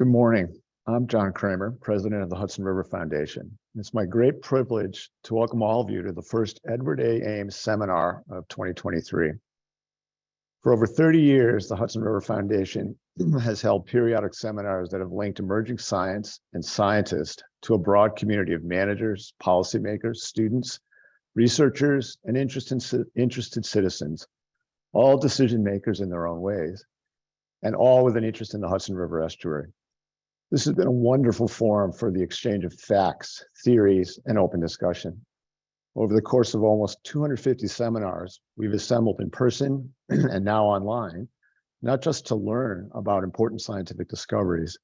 Good morning. I'm John Kramer, president of the Hudson River Foundation. It's my great privilege to welcome all of you to the first Edward A. Ames Seminar of 2023. For over 30 years, the Hudson River Foundation has held periodic seminars that have linked emerging science and scientists to a broad community of managers, policymakers, students, researchers, and interested citizens, all decision makers in their own ways, and all with an interest in the Hudson River Estuary. This has been a wonderful forum for the exchange of facts, theories, and open discussion. Over the course of almost 250 seminars, we've assembled in person and now online, not just to learn about important scientific discoveries,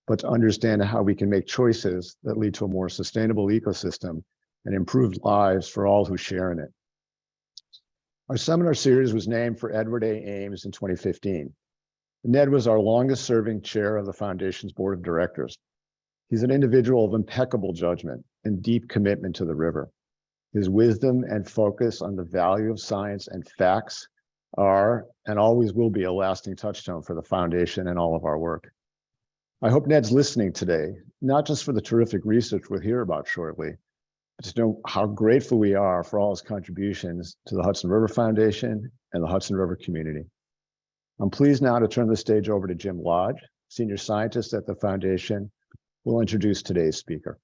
but to understand how we can make choices that lead to a more sustainable ecosystem and improved lives for all who share in it. Our seminar series was named for Edward A. Ames in 2015. Ned was our longest serving chair of the Foundation's board of directors. He's an individual of impeccable judgment and deep commitment to the river. His wisdom and focus on the value of science and facts are and always will be a lasting touchstone for the Foundation and all of our work. I hope Ned's listening today, not just for the terrific research we'll hear about shortly, but to know how grateful we are for all his contributions to the Hudson River Foundation and the Hudson River community. I'm pleased now to turn the stage over to Jim Lodge, senior scientist at the Foundation, who will introduce today's speaker.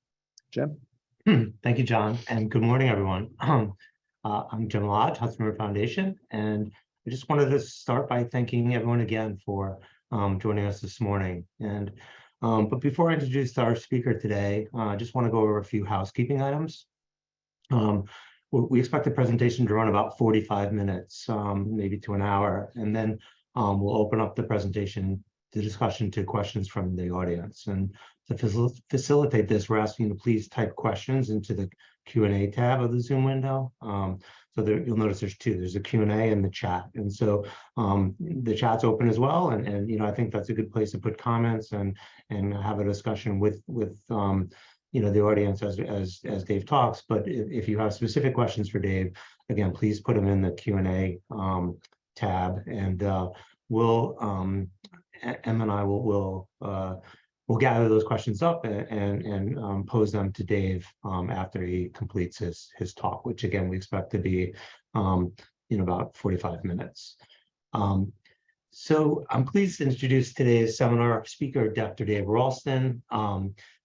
Jim? Thank you, John, and good morning, everyone. I'm Jim Lodge, Hudson River Foundation, and I just wanted to start by thanking everyone again for joining us this morning. But before I introduce our speaker today, I just want to go over a few housekeeping items. We expect the presentation to run about 45 minutes, maybe to an hour, and then we'll open up the presentation, the discussion, to questions from the audience. And to facilitate this, we're asking you to please type questions into the Q&A tab of the Zoom window. So there, you'll notice there's two. There's a Q&A and the chat. And so the chat's open as well. And you know, I think that's a good place to put comments and have a discussion with you know, the audience as Dave talks. But if you have specific questions for Dave, again, please put them in the Q&A tab, and Em and I will gather those questions up and pose them to Dave after he completes his talk, which again we expect to be in about 45 minutes. So I'm pleased to introduce today's seminar speaker, Dr. Dave Ralston.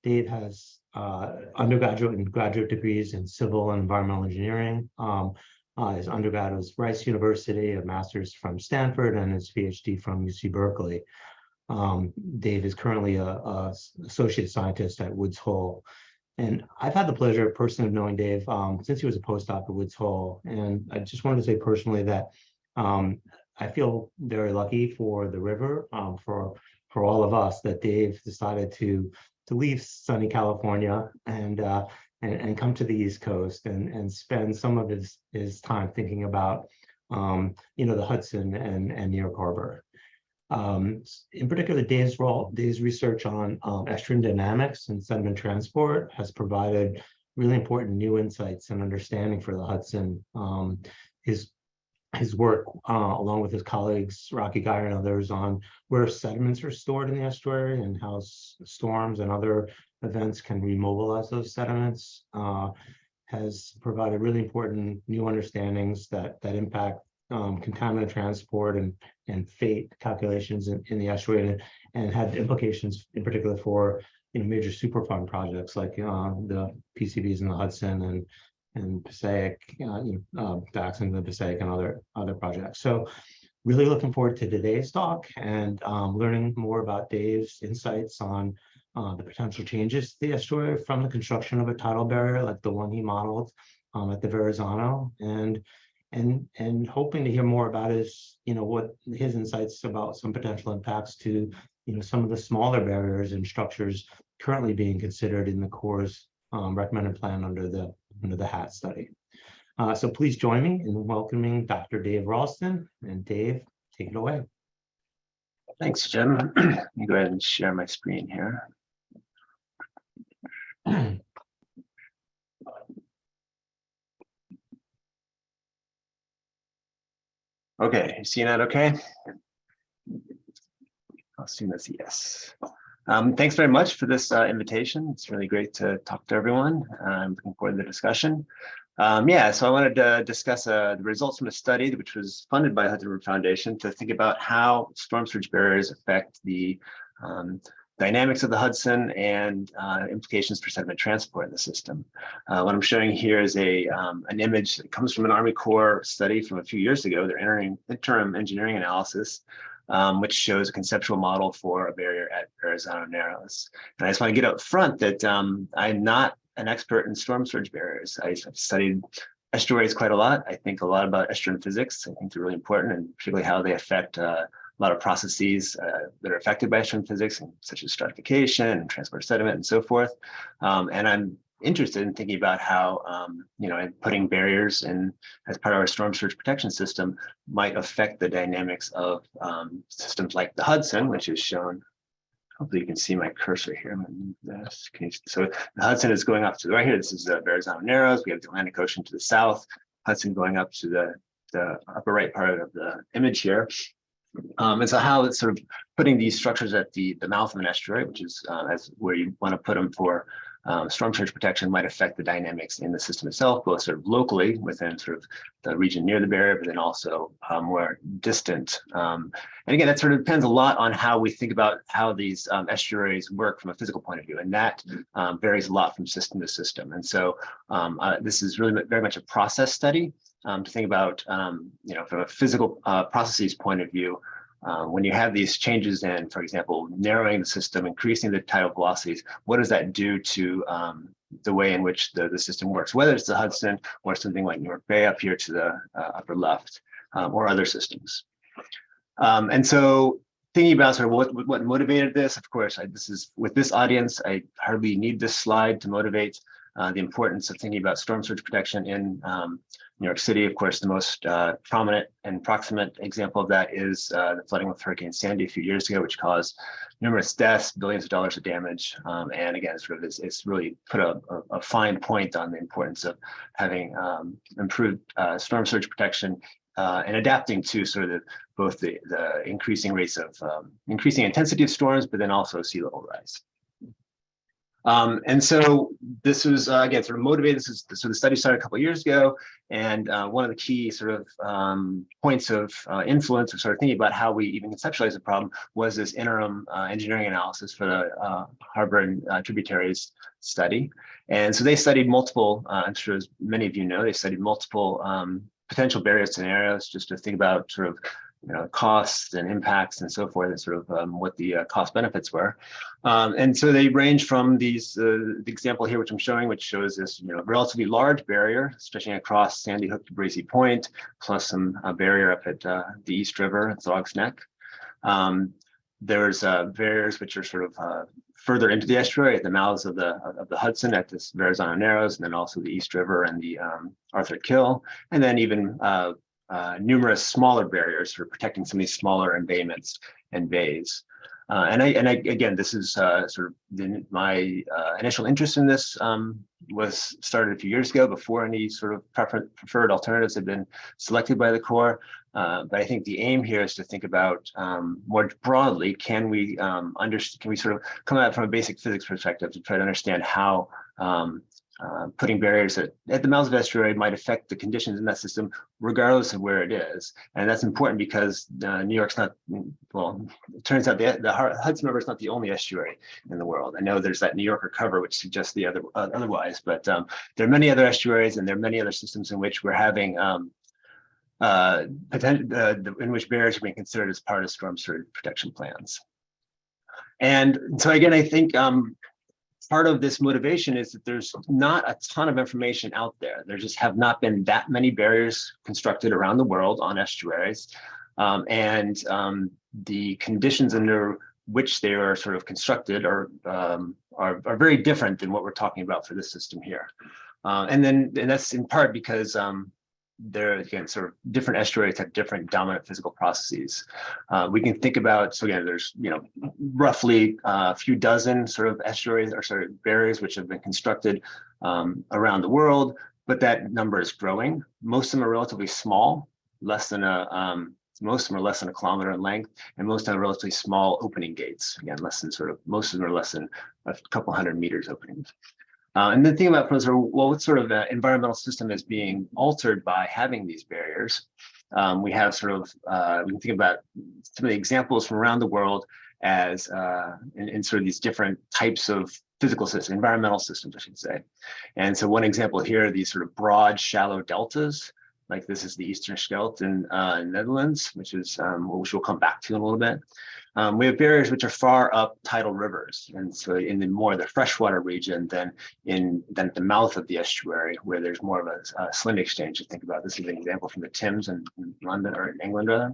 Dave has undergraduate and graduate degrees in civil and environmental engineering. His undergrad was Rice University, a master's from Stanford, and his PhD from UC Berkeley. Dave is currently a associate scientist at Woods Hole. And I've had the pleasure personally of knowing Dave since he was a postdoc at Woods Hole. And I just wanted to say personally that I feel very lucky for the river, for all of us, that Dave decided to leave sunny California and come to the East Coast and spend some of his time thinking about you know, the Hudson and New York Harbor. In particular, Dave's research on estuarine dynamics and sediment transport has provided really important new insights and understanding for the Hudson. His work, along with his colleagues, Rocky Geyer and others, on where sediments are stored in the estuary and how storms and other events can remobilize those sediments, has provided really important new understandings that impact contaminant transport and fate calculations in the estuary, and had implications in particular for, you know, major Superfund projects like the PCBs in the Hudson and Passaic, Dax in the Passaic, and other projects. So really looking forward to today's talk and learning more about Dave's insights on the potential changes to the estuary from the construction of a tidal barrier like the one he modeled at the Verrazano, and hoping to hear more about his, you know, what his insights about some potential impacts to, you know, some of the smaller barriers and structures currently being considered in the Corps' recommended plan under the HAT study. So please join me in welcoming Dr. Dave Ralston. And Dave, take it away. Thanks, Jim. Let me go ahead and share my screen here. Okay, you seeing that okay? I'll assume that's yes. Thanks very much for this invitation. It's really great to talk to everyone. I'm looking forward to the discussion. So I wanted to discuss the results from a study which was funded by Hudson River Foundation to think about how storm surge barriers affect the dynamics of the Hudson and implications for sediment transport in the system. What I'm showing here is an image that comes from an Army Corps study from a few years ago, their interim engineering analysis, which shows a conceptual model for a barrier at Verrazano Narrows. And I just want to get up front that I'm not an expert in storm surge barriers. I've studied estuaries quite a lot. I think a lot about estuarine physics. I think they're really important, and particularly how they affect a lot of processes that are affected by estuarine physics, such as stratification and transport sediment and so forth. And I'm interested in thinking about how, putting barriers in as part of our storm surge protection system might affect the dynamics of systems like the Hudson, which is shown. Hopefully you can see my cursor here. So the Hudson is going up to the right here. This is the Verrazano Narrows. We have the Atlantic Ocean to the south, Hudson going up to the upper right part of the image here. And so how it's sort of putting these structures at the mouth of an estuary, which is as where you want to put them for storm surge protection, might affect the dynamics in the system itself, both sort of locally within sort of the region near the barrier, but then also more distant. And again, that sort of depends a lot on how we think about how these estuaries work from a physical point of view, and that varies a lot from system to system. And so this is really very much a process study to think about, from a physical processes point of view. When you have these changes in, for example, narrowing the system, increasing the tidal velocities, what does that do to the way in which the system works, whether it's the Hudson or something like Newark Bay up here to the upper left, or other systems. And so thinking about sort of what motivated this, of course, with this audience, I hardly need this slide to motivate the importance of thinking about storm surge protection in New York City. Of course, the most prominent and proximate example of that is the flooding with Hurricane Sandy a few years ago, which caused numerous deaths, billions of dollars of damage. And again, it's really put a fine point on the importance of having improved storm surge protection and adapting to sort of both the increasing rates of increasing intensity of storms, but then also sea level rise. And so this was, again, sort of motivated. So the study started a couple of years ago. And one of the key sort of points of influence, or sort of thinking about how we even conceptualize the problem, was this interim engineering analysis for the harbor and tributaries study. And so they studied multiple, I'm sure as many of you know, they studied multiple potential barrier scenarios just to think about sort of costs and impacts and so forth, and sort of what the cost benefits were. And so they range from these, the example here, which I'm showing, which shows this relatively large barrier stretching across Sandy Hook to Bracy Point, plus some barrier up at the East River at Throgs Neck. There's barriers which are sort of further into the estuary at the mouths of the Hudson at this Verrazano Narrows, and then also the East River and the Arthur Kill, and then even numerous smaller barriers for protecting some of these smaller embayments and bays. And again, this is sort of my initial interest in this was started a few years ago, before any sort of preferred alternatives had been selected by the Corps. But I think the aim here is to think about more broadly, can we sort of come at it from a basic physics perspective to try to understand how putting barriers at the mouths of estuary might affect the conditions in that system, regardless of where it is. And that's important because New York's not, well, it turns out the Hudson River is not the only estuary in the world. I know there's that New Yorker cover, which suggests the otherwise, but there are many other estuaries, and there are many other systems in which we're having in which barriers are being considered as part of storm surge protection plans. And so again, I think part of this motivation is that there's not a ton of information out there. There just have not been that many barriers constructed around the world on estuaries. And the conditions under which they are sort of constructed are very different than what we're talking about for this system here. And that's in part because there, again, sort of different estuaries have different dominant physical processes. We can think about, so again, there's roughly a few dozen sort of estuaries or sort of barriers which have been constructed around the world, but that number is growing. Most of them are relatively small, less than a Most of them are less than a kilometer in length, and most have relatively small opening gates. Again, most of them are less than a couple hundred meters openings. And then think about those are, well, what sort of environmental system is being altered by having these barriers? We have sort of, we can think about some of the examples from around the world as in sort of these different types of physical systems, environmental systems, I should say. And so one example here are these sort of broad, shallow deltas. Like this is the Eastern Scheldt in Netherlands, which we'll come back to in a little bit. We have barriers which are far up tidal rivers, and so in the freshwater region than at the mouth of the estuary, where there's more of a salinity exchange to think about. This is an example from the Thames in London, or in England rather.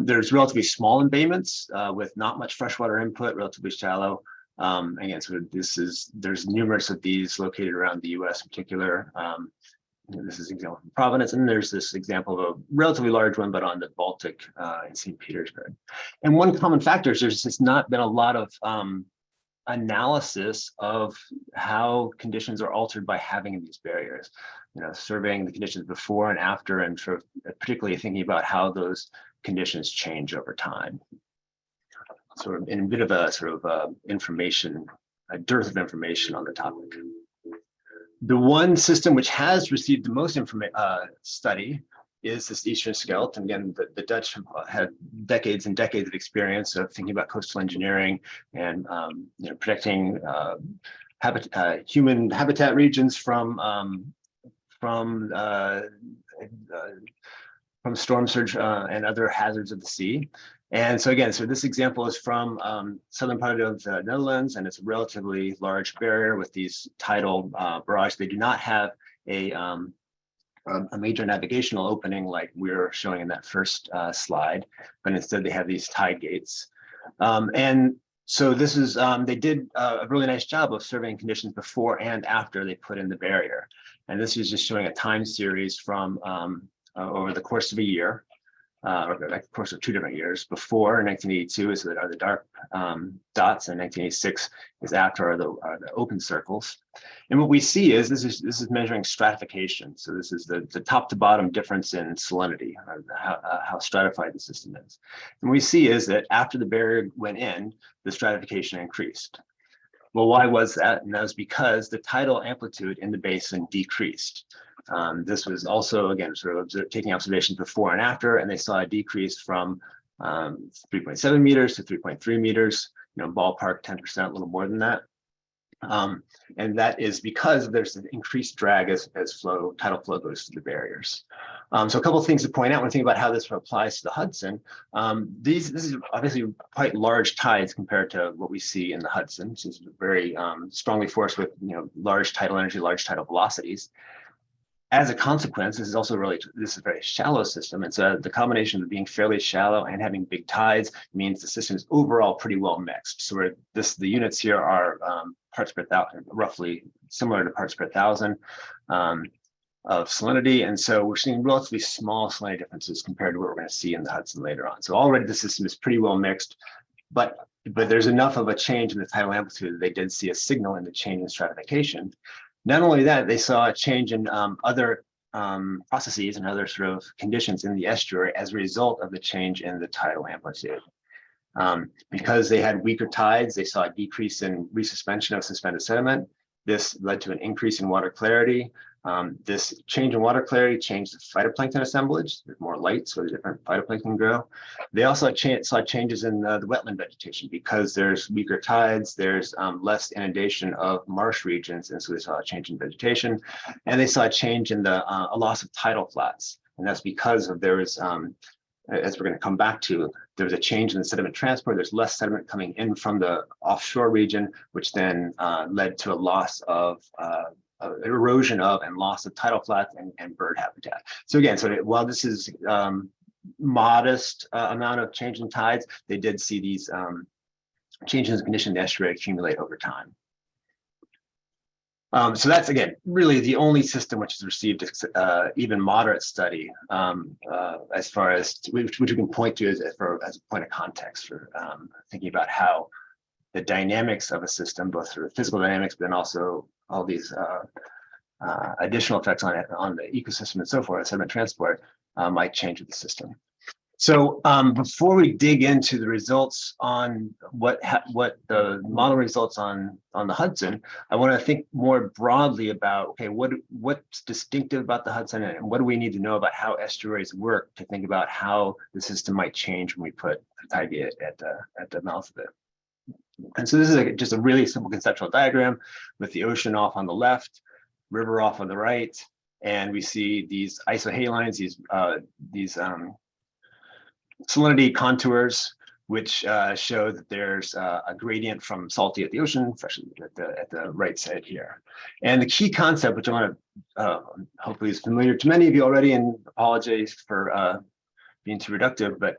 There's relatively small embayments with not much freshwater input, relatively shallow. Again, so there's numerous of these located around the U.S. in particular. This is an example from Providence, and there's this example of a relatively large one, but on the Baltic in St. Petersburg. And one common factor is there's just not been a lot of analysis of how conditions are altered by having these barriers. Surveying the conditions before and after, and sort of particularly thinking about how those conditions change over time. Sort of in a bit of a sort of a dearth of information on the topic. The one system which has received the most study is this Eastern Scheldt. And again, the Dutch have had decades and decades of experience of thinking about coastal engineering and protecting human habitat regions from storm surge and other hazards of the sea. And so again, this example is from southern part of the Netherlands, and it's a relatively large barrier with these tidal barrages. They do not have a major navigational opening like we're showing in that first slide, but instead they have these tide gates. And so this is, they did a really nice job of surveying conditions before and after they put in the barrier. And this is just showing a time series from over the course of a year. Or the course of 2 different years. Before 1982 are the dark dots, and 1986 is after are the open circles. And what we see is this is measuring stratification. So this is the top to bottom difference in salinity, or how stratified the system is. And what we see is that after the barrier went in, the stratification increased. Well, why was that? And that was because the tidal amplitude in the basin decreased. This was also, again, sort of taking observations before and after, and they saw a decrease from 3.7 meters to 3.3 meters, ballpark 10%, a little more than that. And that is because there's an increased drag as tidal flow goes through the barriers. So a couple of things to point out when we think about how this applies to the Hudson. This is obviously quite large tides compared to what we see in the Hudson. So it's very strongly forced with large tidal energy, large tidal velocities. As a consequence, this is a very shallow system. And so the combination of being fairly shallow and having big tides means the system is overall pretty well mixed. So the units here are parts per thousand, roughly similar to parts per thousand of salinity. And so we're seeing relatively small salinity differences compared to what we're going to see in the Hudson later on. So already the system is pretty well mixed, but there's enough of a change in the tidal amplitude that they did see a signal in the change in stratification. Not only that, they saw a change in other processes and other sort of conditions in the estuary as a result of the change in the tidal amplitude. Because they had weaker tides, they saw a decrease in resuspension of suspended sediment. This led to an increase in water clarity. This change in water clarity changed the phytoplankton assemblage. There's more light, so the different phytoplankton grow. They also saw changes in the wetland vegetation because there's weaker tides, there's less inundation of marsh regions, and so they saw a change in vegetation. And they saw a change in a loss of tidal flats, and that's because there was, as we're going to come back to, there was a change in the sediment transport. There's less sediment coming in from the offshore region, which then led to a loss of erosion of and loss of tidal flats and bird habitat. So again, while this is modest amount of change in tides, they did see these changes in condition in the estuary accumulate over time. So that's, again, really the only system which has received even moderate study as far as which we can point to as a point of context for thinking about how the dynamics of a system, both sort of physical dynamics, but then also all these additional effects on the ecosystem and so forth, sediment transport, might change with the system. So before we dig into the results on what the model results on the Hudson, I want to think more broadly about, okay, what's distinctive about the Hudson, and what do we need to know about how estuaries work to think about how the system might change when we put a tide gate at the mouth of it. And so this is just a really simple conceptual diagram with the ocean off on the left, river off on the right, and we see these isohalines, these salinity contours, which show that there's a gradient from salty at the ocean, fresh at the right side here. And the key concept, which I want to hopefully is familiar to many of you already, and apologize for being too reductive, but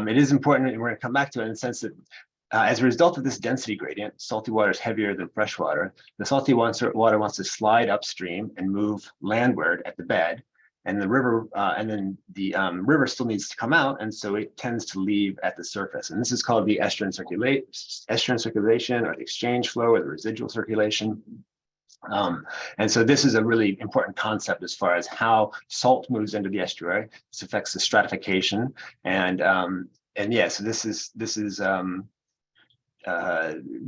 it is important, and we're going to come back to it in the sense that as a result of this density gradient, salty water is heavier than fresh water. The salty water wants to slide upstream and move landward at the bed. And the river, and then the river still needs to come out, and so it tends to leave at the surface. And this is called the estuarine circulation, or the exchange flow, or the residual circulation. And so this is a really important concept as far as how salt moves into the estuary. This affects the stratification, and yeah, so this is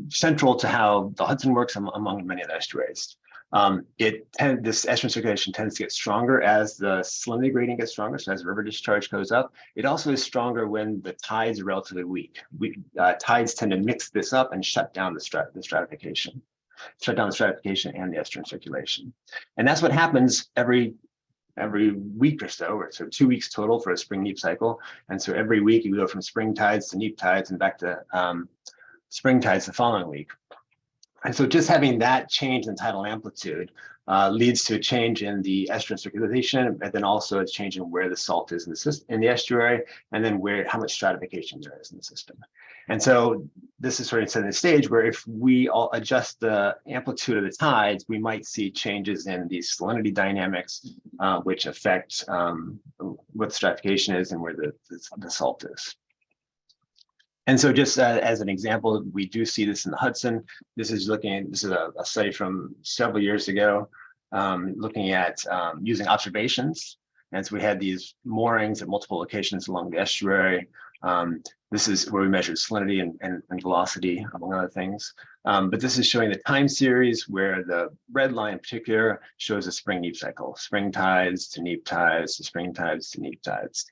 central to how the Hudson works among many of the estuaries. This estuarine circulation tends to get stronger as the salinity gradient gets stronger. So as river discharge goes up, it also is stronger when the tides are relatively weak. Tides tend to mix this up and shut down the stratification and the estuarine circulation. And that's what happens every week or so 2 weeks total for a spring neap cycle. And so every week you go from spring tides to neap tides and back to spring tides the following week. And so just having that change in tidal amplitude leads to a change in the estuarine circulation, and then also a change in where the salt is in the estuary, and then how much stratification there is in the system. And so this is sort of setting the stage where if we all adjust the amplitude of the tides, we might see changes in the salinity dynamics, which affect what stratification is and where the salt is. And so just as an example, we do see this in the Hudson. This is a study from several years ago, looking at using observations. And so we had these moorings at multiple locations along the estuary. This is where we measured salinity and velocity, among other things. But this is showing the time series where the red line in particular shows a spring neap cycle, spring tides to neap tides to spring tides to neap tides.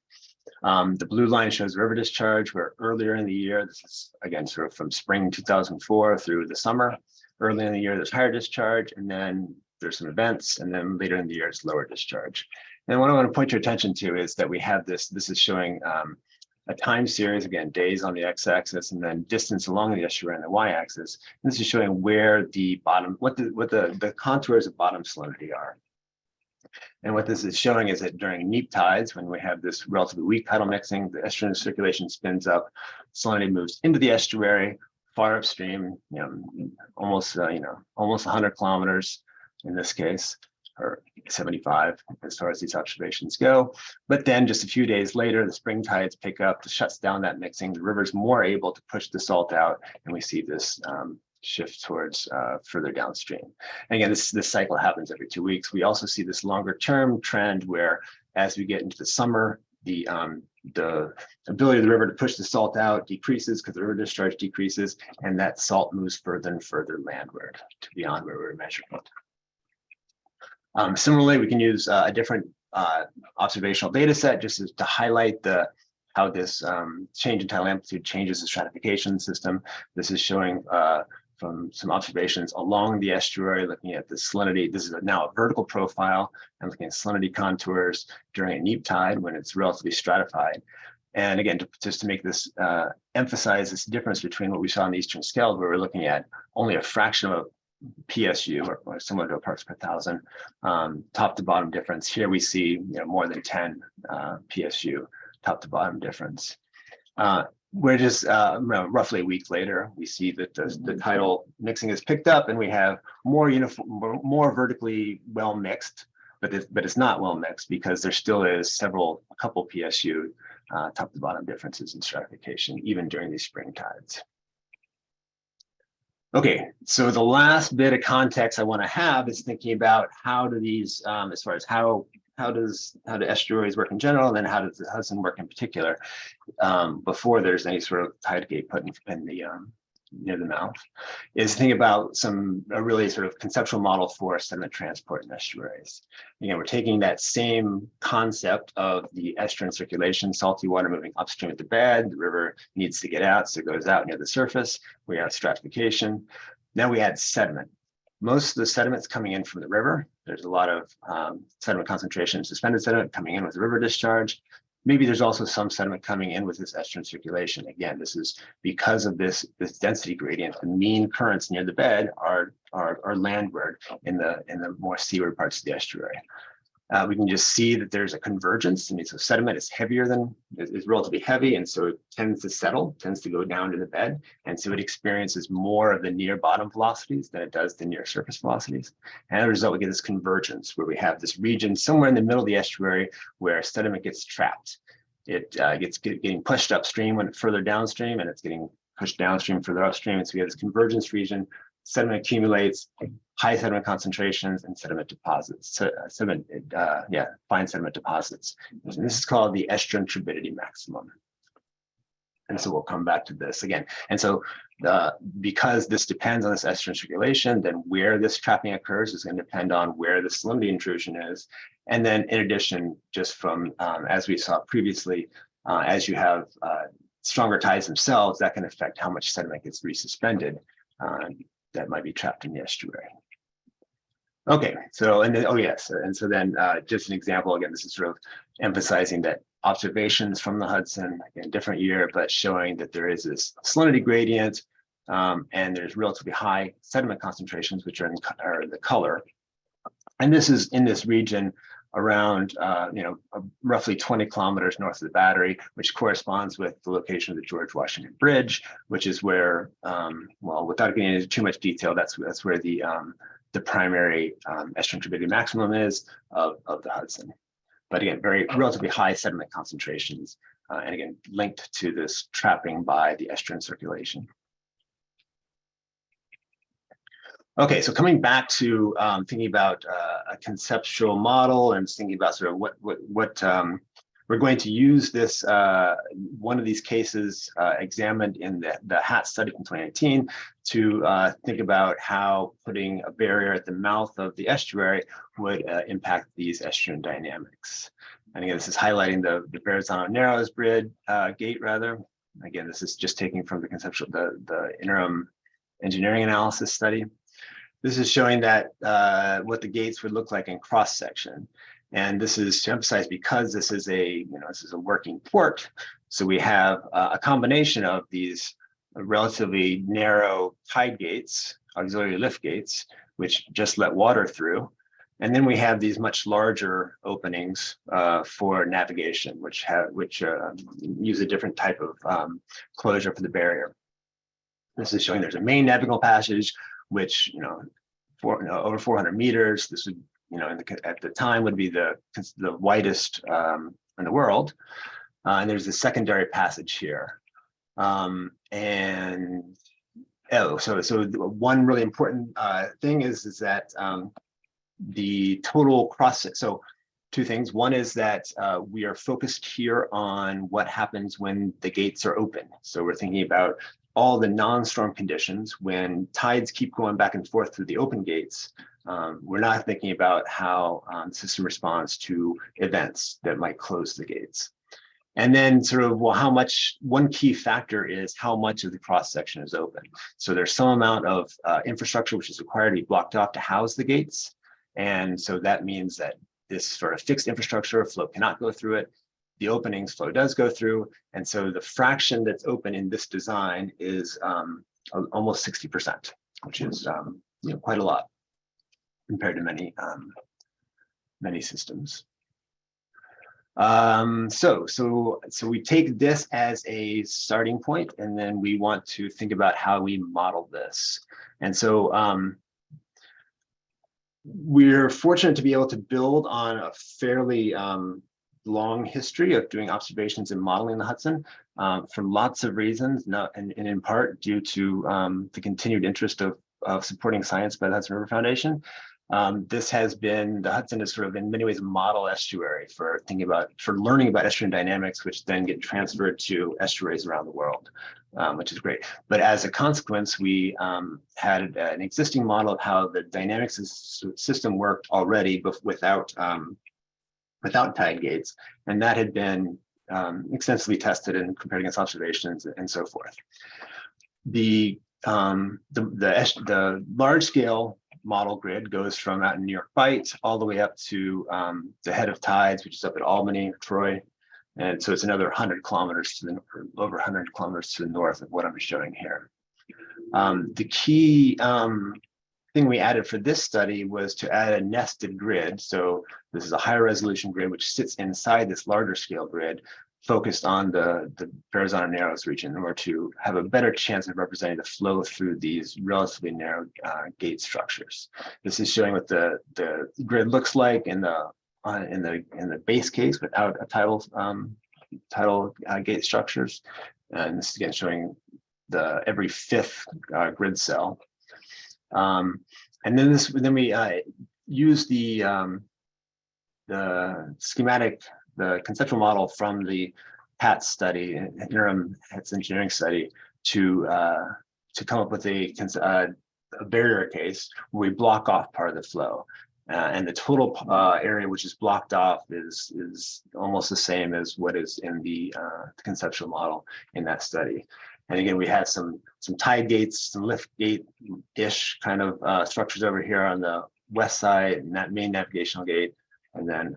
The blue line shows river discharge, where earlier in the year, this is again sort of from spring 2004 through the summer. Early in the year, there's higher discharge, and then there's some events, and then later in the year, it's lower discharge. And what I want to point your attention to is that we have this is showing a time series, again, days on the x-axis, and then distance along the estuary on the y-axis. This is showing where the bottom, what the contours of bottom salinity are. And what this is showing is that during neap tides, when we have this relatively weak tidal mixing, the estuarine circulation spins up, salinity moves into the estuary, far upstream, almost 100 kilometers in this case, or 75 as far as these observations go. But then just a few days later, the spring tides pick up, shuts down that mixing. The river's more able to push the salt out, and we see this shift towards further downstream. And again, this cycle happens every 2 weeks. We also see this longer term trend where as we get into the summer, the ability of the river to push the salt out decreases because the river discharge decreases, and that salt moves further and further landward to beyond where we're measuring it. Similarly, we can use a different observational data set just to highlight how this change in tidal amplitude changes the stratification system. This is showing from some observations along the estuary, looking at the salinity. This is now a vertical profile. I'm looking at salinity contours during a neap tide when it's relatively stratified. And again, just to make this emphasize this difference between what we saw in the Eastern Scald, where we're looking at only a fraction of a PSU, or similar to a parts per thousand, top to bottom difference. Here we see more than 10 PSU top to bottom difference. We're just roughly a week later, we see that the tidal mixing is picked up, and we have more uniform, more vertically well mixed, but it's not well mixed because there still is a couple PSU top to bottom differences in stratification even during these spring tides. Okay, so the last bit of context I want to have is thinking about how do these, as far as how do estuaries work in general, and then how does the Hudson work in particular, before there's any sort of tide gate put in the near the mouth, is think about a really sort of conceptual model for sediment transport in estuaries. We're taking that same concept of the estuarine circulation, salty water moving upstream at the bed, the river needs to get out, so it goes out near the surface. We have stratification. Now we add sediment. Most of the sediment's coming in from the river. There's a lot of sediment concentration, suspended sediment coming in with river discharge. Maybe there's also some sediment coming in with this estuarine circulation. Again, this is because of this density gradient. The mean currents near the bed are landward in the more seaward parts of the estuary. We can just see that there's a convergence. So sediment is relatively heavy, and so it tends to settle, tends to go down to the bed. And so it experiences more of the near bottom velocities than it does the near surface velocities. And as a result, we get this convergence where we have this region somewhere in the middle of the estuary where sediment gets trapped. It gets getting pushed upstream when further downstream, and it's getting pushed downstream further upstream. And so we have this convergence region. Sediment accumulates, high sediment concentrations, and sediment deposits. Fine sediment deposits. And this is called the estuarine turbidity maximum. And so we'll come back to this again. And so because this depends on this estuarine circulation, then where this trapping occurs is going to depend on where the salinity intrusion is. And then in addition, just from, as we saw previously, as you have stronger tides themselves, that can affect how much sediment gets resuspended. That might be trapped in the estuary. Okay, so, and then, oh yes, and so then just an example, again, this is sort of emphasizing that observations from the Hudson, again, different year, but showing that there is this salinity gradient, and there's relatively high sediment concentrations, which are in the color. And this is in this region around, roughly 20 kilometers north of the Battery, which corresponds with the location of the George Washington Bridge, which is where, well, without getting into too much detail, that's where the primary estuarine turbidity maximum is of the Hudson. But again, very relatively high sediment concentrations, and again, linked to this trapping by the estuarine circulation. Okay, so coming back to thinking about a conceptual model and thinking about sort of what we're going to use this, one of these cases examined in the HAT study from 2019 to think about how putting a barrier at the mouth of the estuary would impact these estuarine dynamics. And again, this is highlighting the Verrazano Narrows Bridge gate rather. Again, this is just taking from the conceptual, the interim engineering analysis study. This is showing that what the gates would look like in cross section. And this is to emphasize because this is a working port. So we have a combination of these relatively narrow tide gates, auxiliary lift gates, which just let water through. And then we have these much larger openings for navigation, which use a different type of closure for the barrier. This is showing there's a main navigable passage, which over 400 meters. This would at the time would be the widest in the world, and there's a secondary passage here. So one really important thing is that the total cross. So two things. One is that we are focused here on what happens when the gates are open. So we're thinking about all the non-storm conditions when tides keep going back and forth through the open gates. We're not thinking about how the system responds to events that might close the gates. And then sort of, well, how much, one key factor is how much of the cross section is open. So there's some amount of infrastructure which is required to be blocked off to house the gates. And so that means that this sort of fixed infrastructure flow cannot go through it. The openings flow does go through. And so the fraction that's open in this design is almost 60%, which is quite a lot compared to many systems. So we take this as a starting point, and then we want to think about how we model this. And so we're fortunate to be able to build on a fairly long history of doing observations and modeling the Hudson. for lots of reasons, and in part due to the continued interest of supporting science by the Hudson River Foundation. The Hudson is sort of in many ways a model estuary for learning about estuarine dynamics, which then get transferred to estuaries around the world, which is great. But as a consequence, we had an existing model of how the dynamics of the system worked already, but without tide gates, and that had been extensively tested and compared against observations and so forth. The large scale model grid goes from out in New York Bight all the way up to the head of tides, which is up at Albany, Troy. And so it's another 100 kilometers over 100 kilometers to the north of what I'm showing here. The key thing we added for this study was to add a nested grid. So this is a higher resolution grid, which sits inside this larger scale grid, focused on the Verrazano Narrows region in order to have a better chance of representing the flow through these relatively narrow gate structures. This is showing what the grid looks like in the base case without a tidal gate structures. And this is again showing every fifth grid cell. And then we use the schematic, the conceptual model from the HATS study, interim HATS engineering study, to come up with a barrier case where we block off part of the flow. And the total area which is blocked off is almost the same as what is in the conceptual model in that study. And again, we had some tide gates, some lift gate-ish kind of structures over here on the west side, and that main navigational gate, and then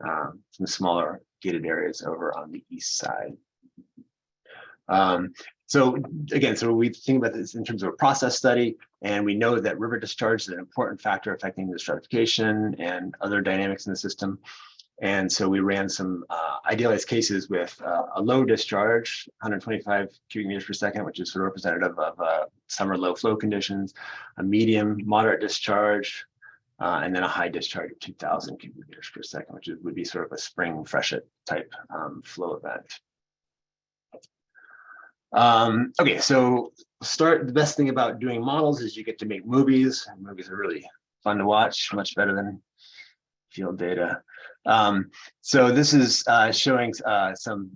some smaller gated areas over on the east side. So we think about this in terms of a process study, and we know that river discharge is an important factor affecting the stratification and other dynamics in the system. And so we ran some idealized cases with a low discharge, 125 cubic meters per second, which is sort of representative of summer low flow conditions, a medium moderate discharge, and then a high discharge of 2,000 cubic meters per second, which would be sort of a spring freshet type flow event. Okay, so the best thing about doing models is you get to make movies. Movies are really fun to watch, much better than field data. So this is showing some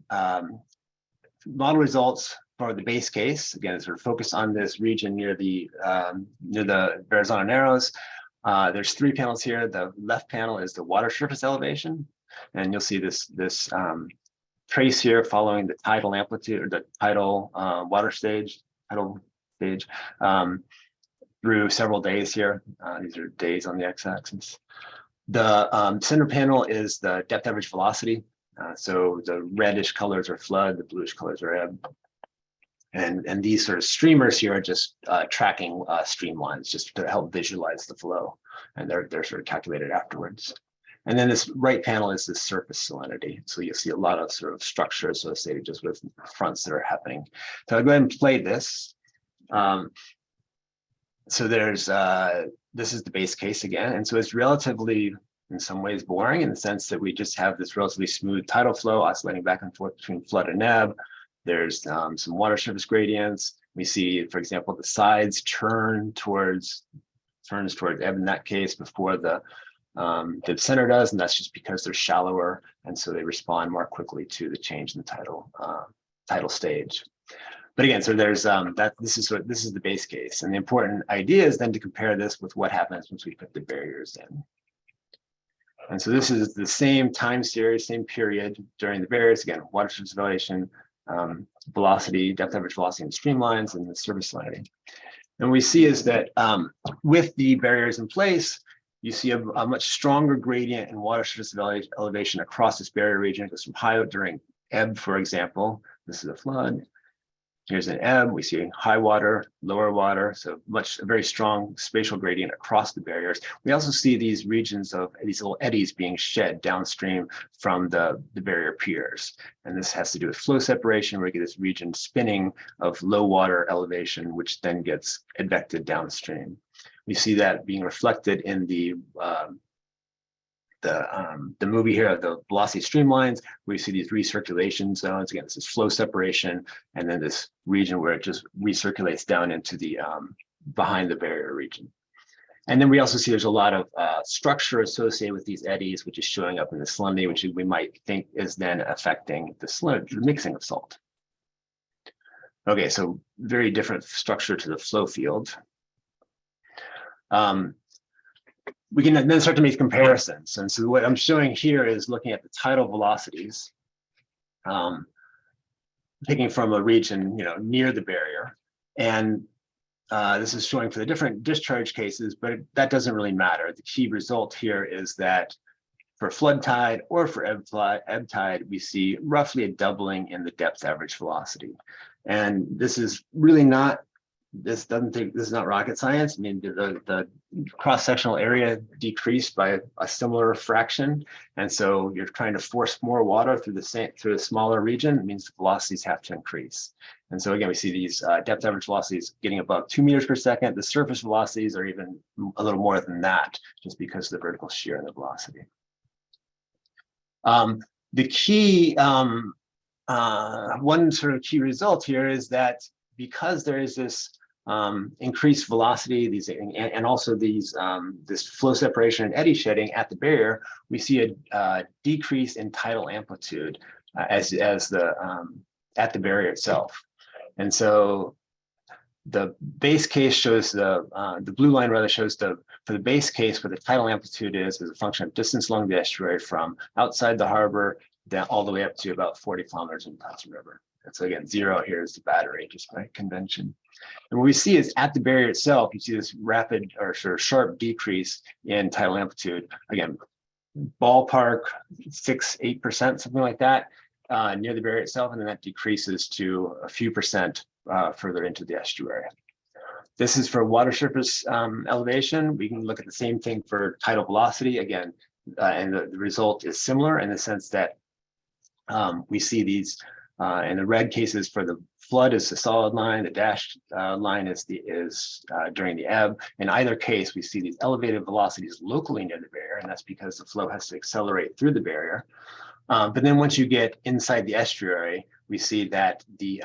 model results for the base case. Again, sort of focused on this region near the Verrazano Narrows. There's three panels here. The left panel is the water surface elevation, and you'll see this trace here following the tidal amplitude or the tidal tidal stage through several days here. These are days on the x-axis. The center panel is the depth average velocity. So the reddish colors are flood, the bluish colors are ebb. And these sort of streamers here are just tracking streamlines just to help visualize the flow. And they're sort of calculated afterwards. And then this right panel is the surface salinity. So you'll see a lot of sort of structure associated just with fronts that are happening. So I'll go ahead and play this. So this is the base case again. And so it's relatively, in some ways, boring in the sense that we just have this relatively smooth tidal flow oscillating back and forth between flood and ebb. There's some water surface gradients. We see, for example, the sides turns towards ebb in that case before the center does, and that's just because they're shallower, and so they respond more quickly to the change in the tidal stage. But again, so there's this is the base case, and the important idea is then to compare this with what happens once we put the barriers in. And so this is the same time series, same period during the barriers. Again, water surface elevation, velocity, depth average velocity, and streamlines, and the surface salinity. And what we see is that with the barriers in place, you see a much stronger gradient in water surface elevation across this barrier region. It goes from high during ebb, for example. This is a flood. Here's an ebb. We see high water, lower water, so a very strong spatial gradient across the barriers. We also see these regions of these little eddies being shed downstream from the barrier piers. And this has to do with flow separation, where we get this region spinning of low water elevation, which then gets advected downstream. We see that being reflected in the the movie here of the velocity streamlines, we see these recirculation zones. Again, this is flow separation, and then this region where it just recirculates down into the behind the barrier region. And then we also see there's a lot of structure associated with these eddies, which is showing up in the salinity, which we might think is then affecting the mixing of salt. Okay, so very different structure to the flow field. We can then start to make comparisons. And so what I'm showing here is looking at the tidal velocities, taking from a region, near the barrier. And this is showing for the different discharge cases, but that doesn't really matter. The key result here is that for flood tide or for ebb tide, we see roughly a doubling in the depth average velocity. And this is really not, this is not rocket science. I mean, the cross-sectional area decreased by a similar fraction. And so you're trying to force more water through a smaller region. It means the velocities have to increase. And so again, we see these depth average velocities getting above 2 meters per second. The surface velocities are even a little more than that, just because of the vertical shear and the velocity. The key, one sort of key result here is that because there is this increased velocity, and also these this flow separation and eddy shedding at the barrier, we see a decrease in tidal amplitude at the barrier itself. And so the base case shows the blue line rather shows for the base case where the tidal amplitude is a function of distance along the estuary from outside the harbor down all the way up to about 40 kilometers in the Hudson River. And so again, 0 here is the battery, just by convention. And what we see is at the barrier itself, you see this rapid or sort of sharp decrease in tidal amplitude. Again, ballpark 6–8%, something like that, near the barrier itself, and then that decreases to a few percent further into the estuary. This is for water surface elevation. We can look at the same thing for tidal velocity again, and the result is similar in the sense that we see these in the red cases for the flood is the solid line, the dashed line is during the ebb. In either case, we see these elevated velocities locally near the barrier, and that's because the flow has to accelerate through the barrier. But then once you get inside the estuary, we see that the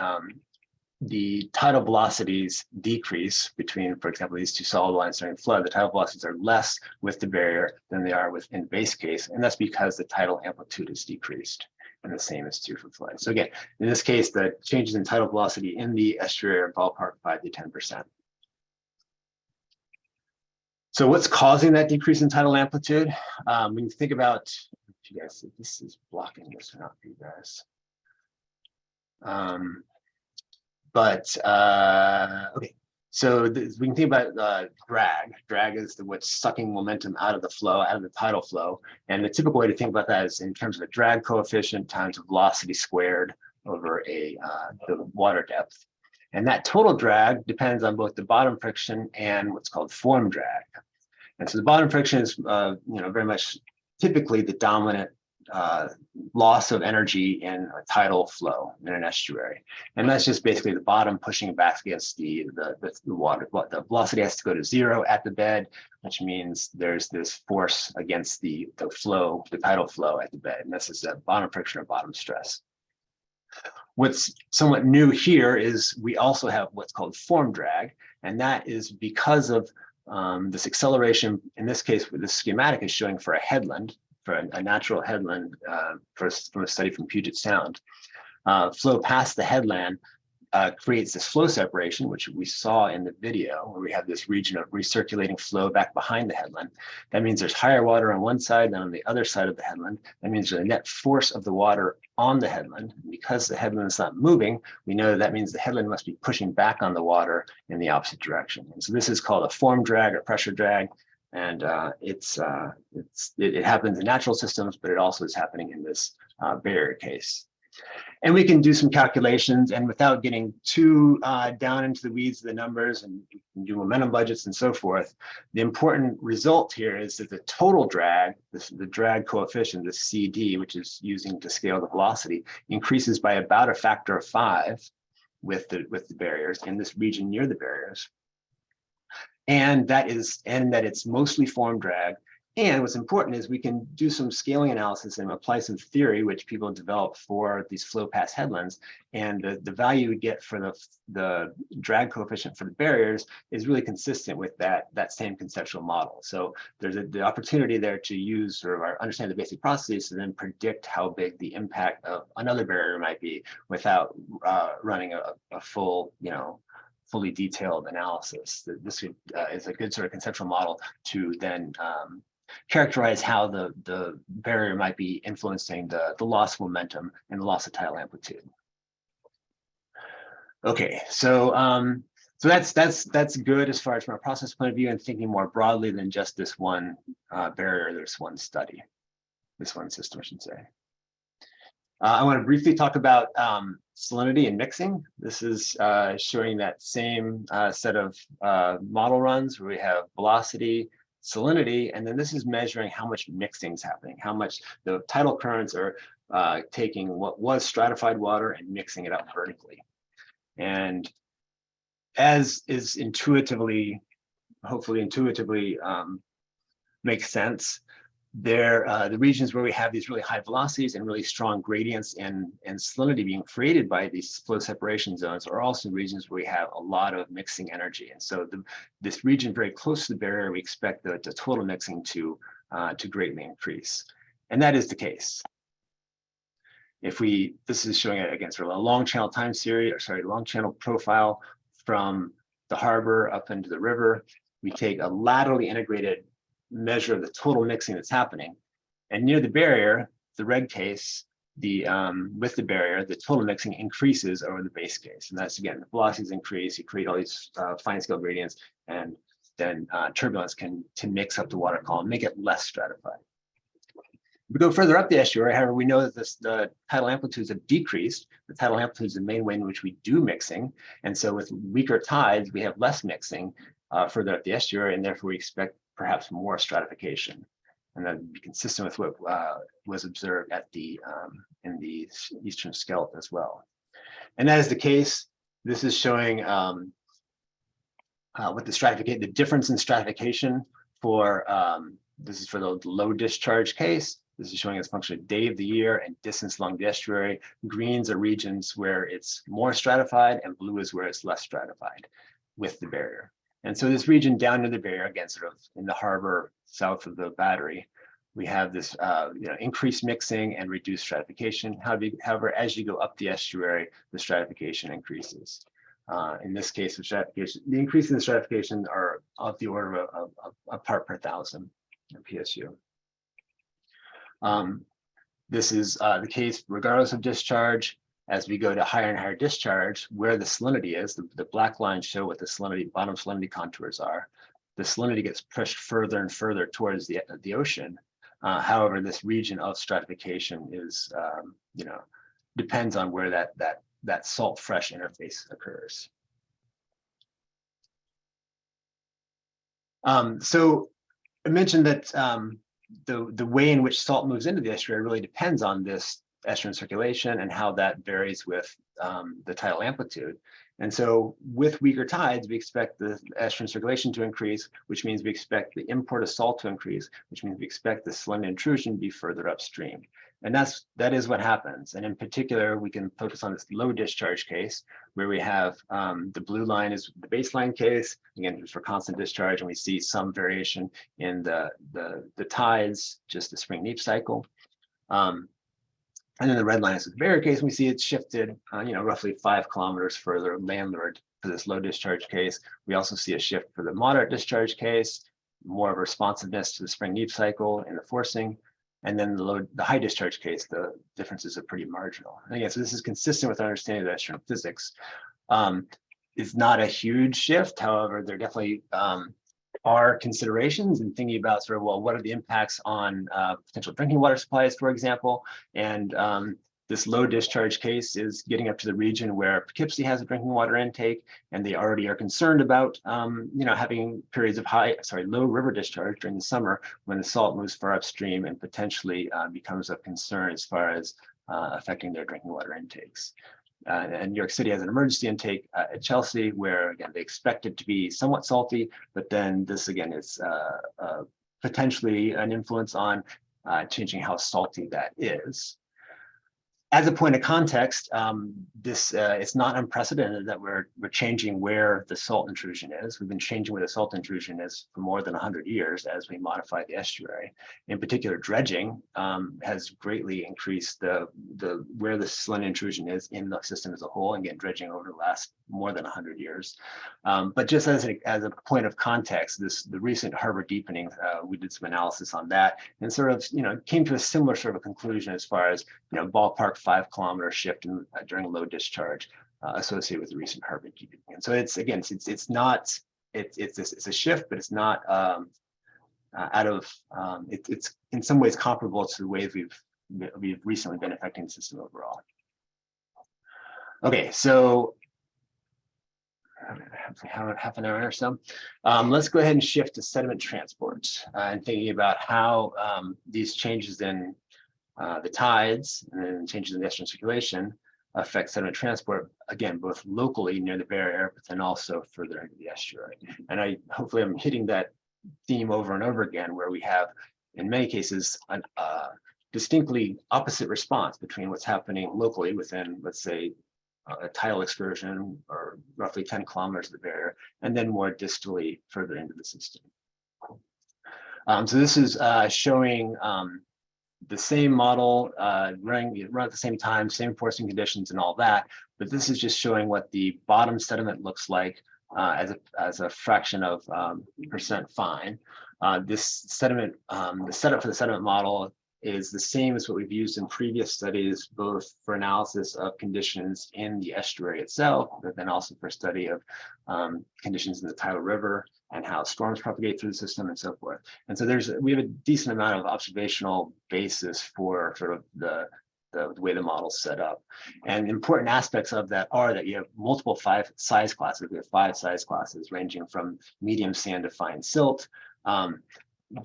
tidal velocities decrease between, for example, these two solid lines during flood. The tidal velocities are less with the barrier than they are within the base case, and that's because the tidal amplitude is decreased. And the same is true for flood. So again, in this case, the changes in tidal velocity in the estuary are ballpark 5 to 10%. So what's causing that decrease in tidal amplitude? When you think about, if you guys, this is blocking this or not for you guys. Okay, so we can think about drag. Drag is what's sucking momentum out of the flow, out of the tidal flow. And the typical way to think about that is in terms of a drag coefficient times velocity squared over the water depth. And that total drag depends on both the bottom friction and what's called form drag. And so the bottom friction is very much typically the dominant loss of energy in a tidal flow in an estuary. And that's just basically the bottom pushing back against the water. The velocity has to go to 0 at the bed, which means there's this force against the flow, the tidal flow at the bed. And this is a bottom friction or bottom stress. What's somewhat new here is we also have what's called form drag. And that is because of this acceleration. In this case, the schematic is showing for a headland, for a natural headland from a study from Puget Sound. Flow past the headland creates this flow separation, which we saw in the video, where we have this region of recirculating flow back behind the headland. That means there's higher water on one side than on the other side of the headland. That means the net force of the water on the headland. Because the headland is not moving, we know that means the headland must be pushing back on the water in the opposite direction. And so this is called a form drag or pressure drag. And it happens in natural systems, but it also is happening in this barrier case. And we can do some calculations, and without getting too down into the weeds of the numbers, and we can do momentum budgets and so forth, the important result here is that the total drag, the drag coefficient, the CD, which is using to scale the velocity, increases by about a factor of 5 with the barriers in this region near the barriers. And that it's mostly form drag, And what's important is we can do some scaling analysis and apply some theory, which people develop for these flow pass headlands. And the value we get for the drag coefficient for the barriers is really consistent with that same conceptual model. So there's the opportunity there to use or understand the basic processes and then predict how big the impact of another barrier might be without running a full, fully detailed analysis. This is a good sort of conceptual model to then characterize how the barrier might be influencing the loss of momentum and the loss of tidal amplitude. Okay, so that's good as far as from a process point of view and thinking more broadly than just this one barrier, this one study, this one system, I should say. I want to briefly talk about salinity and mixing. This is showing that same set of model runs where we have velocity, salinity, and then this is measuring how much mixing is happening, how much the tidal currents are taking what was stratified water and mixing it up vertically. And as is intuitively, hopefully intuitively makes sense, the regions where we have these really high velocities and really strong gradients and salinity being created by these flow separation zones are also regions where we have a lot of mixing energy. And so this region very close to the barrier, we expect the total mixing to greatly increase. And that is the case. This is showing it against a long channel time series, or sorry, long channel profile from the harbor up into the river. We take a laterally integrated measure of the total mixing that's happening. And near the barrier, the red case, with the barrier, the total mixing increases over the base case. And that's, again, the velocities increase, you create all these fine scale gradients, and then turbulence can mix up the water column, make it less stratified. If we go further up the estuary, however, we know that the tidal amplitudes have decreased. The tidal amplitude is the main way in which we do mixing. And so with weaker tides, we have less mixing further up the estuary, and therefore we expect perhaps more stratification. And that would be consistent with what was observed at in the eastern skeleton as well. And that is the case. This is showing what the difference in stratification for, this is for the low discharge case. This is showing as a function of day of the year and distance along the estuary. Greens are regions where it's more stratified, and blue is where it's less stratified with the barrier. And so this region down near the barrier, again, sort of in the harbor south of the battery, we have this increased mixing and reduced stratification. However, as you go up the estuary, the stratification increases. In this case, the increase in the stratification are of the order of a part per 1,000 PSU. This is the case regardless of discharge. As we go to higher and higher discharge, where the salinity is, the black lines show what the salinity, bottom salinity contours are. The salinity gets pushed further and further towards the ocean. However, this region of stratification is, depends on where that salt-fresh interface occurs. So I mentioned that the way in which salt moves into the estuary really depends on this estuarine circulation and how that varies with the tidal amplitude. And so with weaker tides, we expect the estuarine circulation to increase, which means we expect the import of salt to increase, which means we expect the salinity intrusion to be further upstream. And that is what happens. And in particular, we can focus on this low discharge case where we have the blue line is the baseline case, again, for constant discharge, and we see some variation in the tides, just the spring neap cycle. And then the red line is the barrier case, and we see it's shifted, roughly 5 kilometers further landward for this low discharge case. We also see a shift for the moderate discharge case, more of a responsiveness to the spring neap cycle and the forcing. And then the high discharge case, the differences are pretty marginal. And again, so this is consistent with our understanding of estuarine physics. It's not a huge shift. However, there definitely are considerations in thinking about sort of, well, what are the impacts on potential drinking water supplies, for example, and this low discharge case is getting up to the region where Poughkeepsie has a drinking water intake, and they already are concerned about, having periods of low river discharge during the summer when the salt moves far upstream and potentially becomes of concern as far as affecting their drinking water intakes. And New York City has an emergency intake at Chelsea, where again they expect it to be somewhat salty, but then this again is potentially an influence on changing how salty that is. As a point of context, it's not unprecedented that we're changing where the salt intrusion is. We've been changing where the salt intrusion is for more than 100 years as we modify the estuary. In particular, dredging has greatly increased where the salinity intrusion is in the system as a whole, and again, dredging over the last more than 100 years. But just as a point of context, the recent harbor deepening, we did some analysis on that and sort of, came to a similar sort of conclusion as far as, ballpark 5-kilometer shift during low discharge associated with the recent harbor deepening. And so it's a shift, but it's not it's in some ways comparable to the ways we've recently been affecting the system overall. Okay, so half an hour or so. Let's go ahead and shift to sediment transport and thinking about how these changes in the tides and then changes in the estuarine circulation affect sediment transport, again, both locally near the barrier, but then also further into the estuary. And hopefully I'm hitting that theme over and over again, where we have, in many cases, a distinctly opposite response between what's happening locally within, let's say, a tidal excursion or roughly 10 kilometers of the barrier, and then more distally further into the system. So this is showing the same model running at the same time, same forcing conditions and all that, but this is just showing what the bottom sediment looks like as a fraction of percent fine. This sediment, the setup for the sediment model is the same as what we've used in previous studies, both for analysis of conditions in the estuary itself, but then also for study of conditions in the tidal river and how storms propagate through the system and so forth. And so we have a decent amount of observational basis for sort of the way the model's set up. And important aspects of that are that you have multiple size classes. We have 5 size classes ranging from medium sand to fine silt.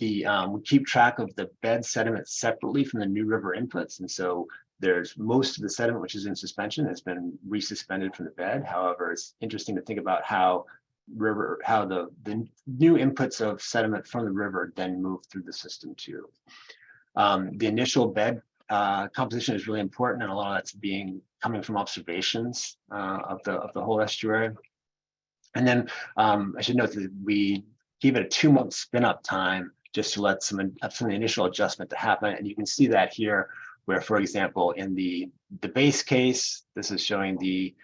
We keep track of the bed sediment separately from the new river inputs. And so there's most of the sediment which is in suspension has been resuspended from the bed. However, it's interesting to think about how the new inputs of sediment from the river then move through the system too. The initial bed composition is really important, and a lot of that's coming from observations of the whole estuary. And then I should note that we give it a 2-month spin-up time just to let some of the initial adjustment to happen. And you can see that here, where, for example, in the base case, this is showing the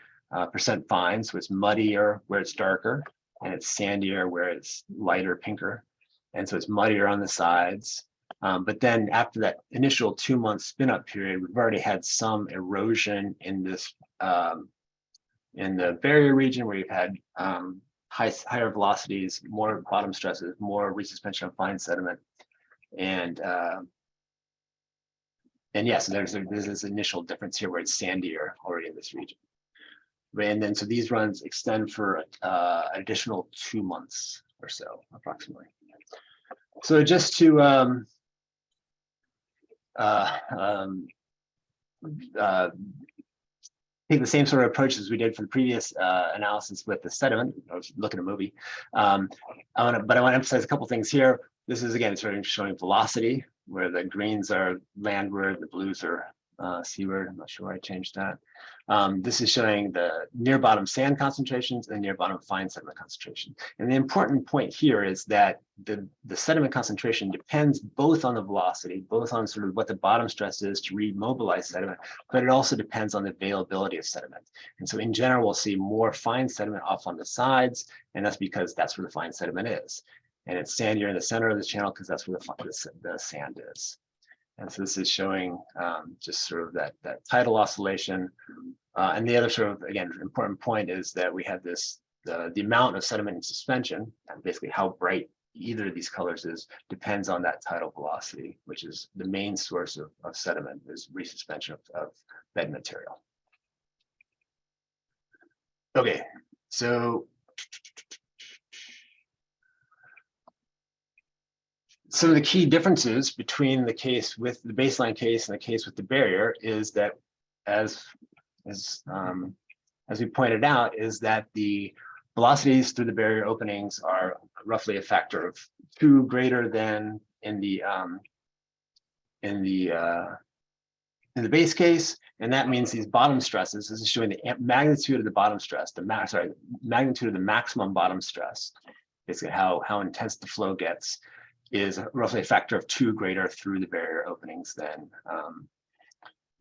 percent fine, so it's muddier where it's darker, and it's sandier where it's lighter, pinker. And so it's muddier on the sides. But then after that initial 2-month spin-up period, we've already had some erosion in this in the barrier region, where you've had higher velocities, more bottom stresses, more resuspension of fine sediment, and yes, there's this initial difference here where it's sandier already in this region. And then so these runs extend for an additional 2 months or so, approximately. So just to take the same sort of approach as we did for the previous analysis with the sediment. I was looking at a movie. I want to emphasize a couple things here. This is, again, sort of showing velocity, where the greens are landward, the blues are seaward. I'm not sure why I changed that. This is showing the near bottom sand concentrations and near bottom fine sediment concentration. And the important point here is that the sediment concentration depends both on the velocity, both on sort of what the bottom stress is to remobilize sediment, but it also depends on the availability of sediment. And so in general, we'll see more fine sediment off on the sides, and that's because that's where the fine sediment is. And it's sandier in the center of the channel because that's where the sand is. And so this is showing just sort of that tidal oscillation. And the other sort of, again, important point is that we have the amount of sediment in suspension, and basically how bright either of these colors is, depends on that tidal velocity, which is the main source of sediment, is resuspension of bed material. Okay, so some of the key differences between the case with the baseline case and the case with the barrier is that, as we pointed out, is that the velocities through the barrier openings are roughly a factor of 2 greater than in the base case, and that means these bottom stresses. This is showing the magnitude of the bottom stress, magnitude of the maximum bottom stress. Basically, how intense the flow gets is roughly a factor of 2 greater through the barrier openings than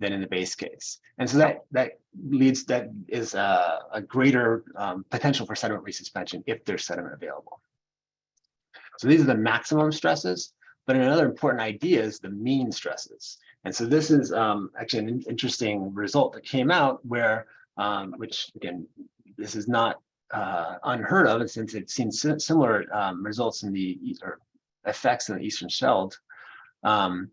in the base case. And so that is a greater potential for sediment resuspension if there's sediment available. So these are the maximum stresses, but another important idea is the mean stresses. And so this is actually an interesting result that came out where, which again, this is not unheard of, since it's seen similar results in or effects in the Eastern Shelf. So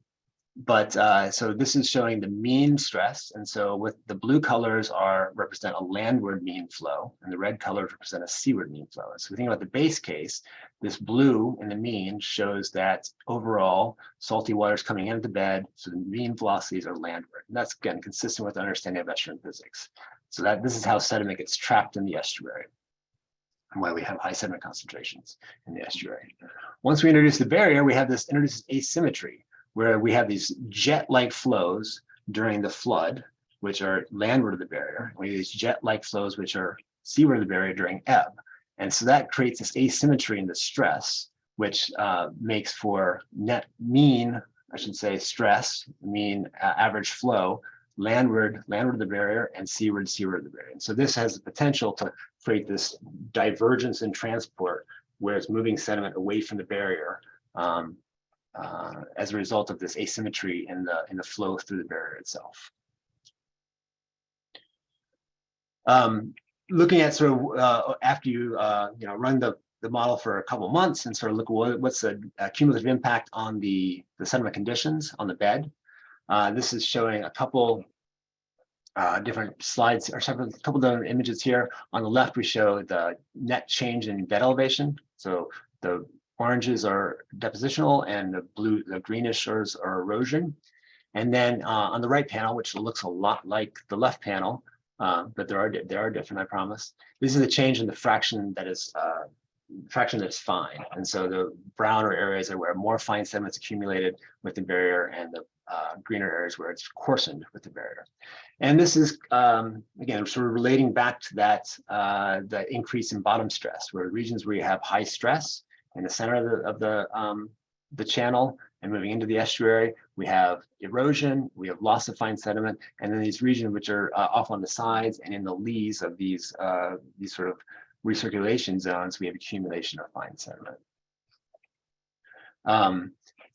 this is showing the mean stress. And so with the blue colors represent a landward mean flow, and the red colors represent a seaward mean flow. So we think about the base case, this blue in the mean shows that overall salty water is coming into the bed, so the mean velocities are landward. And that's, again, consistent with understanding of estuarine physics. So this is how sediment gets trapped in the estuary, and why we have high sediment concentrations in the estuary. Once we introduce the barrier, we have this introduces asymmetry, where we have these jet-like flows during the flood, which are landward of the barrier. We have these jet-like flows, which are seaward of the barrier during ebb. And so that creates this asymmetry in the stress, which makes for stress, mean average flow, landward of the barrier, and seaward of the barrier. And so this has the potential to create this divergence in transport, where it's moving sediment away from the barrier, as a result of this asymmetry in the flow through the barrier itself. Looking at sort of after you run the model for a couple months and sort of look at what's the cumulative impact on the sediment conditions on the bed. This is showing a couple different slides, or a couple different images here. On the left, we show the net change in bed elevation. So the oranges are depositional, and the greenish are erosion. And then on the right panel, which looks a lot like the left panel, but they are different, I promise. This is the change in the fraction that's fine. And so the browner areas are where more fine sediment's accumulated with the barrier, and the greener areas where it's coarsened with the barrier. And this is, again, sort of relating back to that, the increase in bottom stress, where regions where you have high stress in the center of the channel and moving into the estuary, we have erosion, we have loss of fine sediment, and then these regions which are off on the sides and in the lees of these sort of recirculation zones, we have accumulation of fine sediment.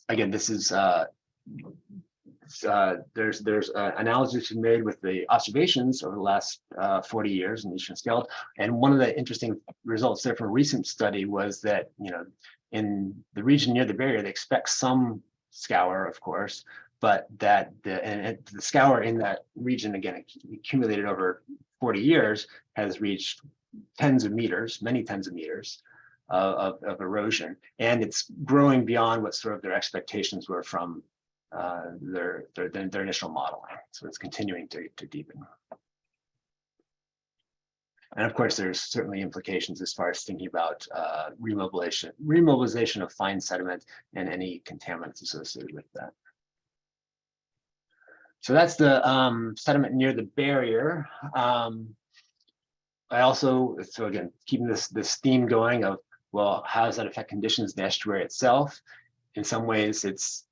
Again, this is there's analogies made with the observations over the last 40 years in the Eastern Scheldt, and one of the interesting results there from a recent study was that in the region near the barrier, they expect some scour, of course, but that the scour in that region, again, accumulated over 40 years, has reached tens of meters, many tens of meters of erosion, and it's growing beyond what sort of their expectations were from their initial modeling. So it's continuing to deepen. And of course, there's certainly implications as far as thinking about remobilization of fine sediment and any contaminants associated with that. So that's the sediment near the barrier. So again, keeping this theme going of, well, how does that affect conditions in the estuary itself? In some ways, it's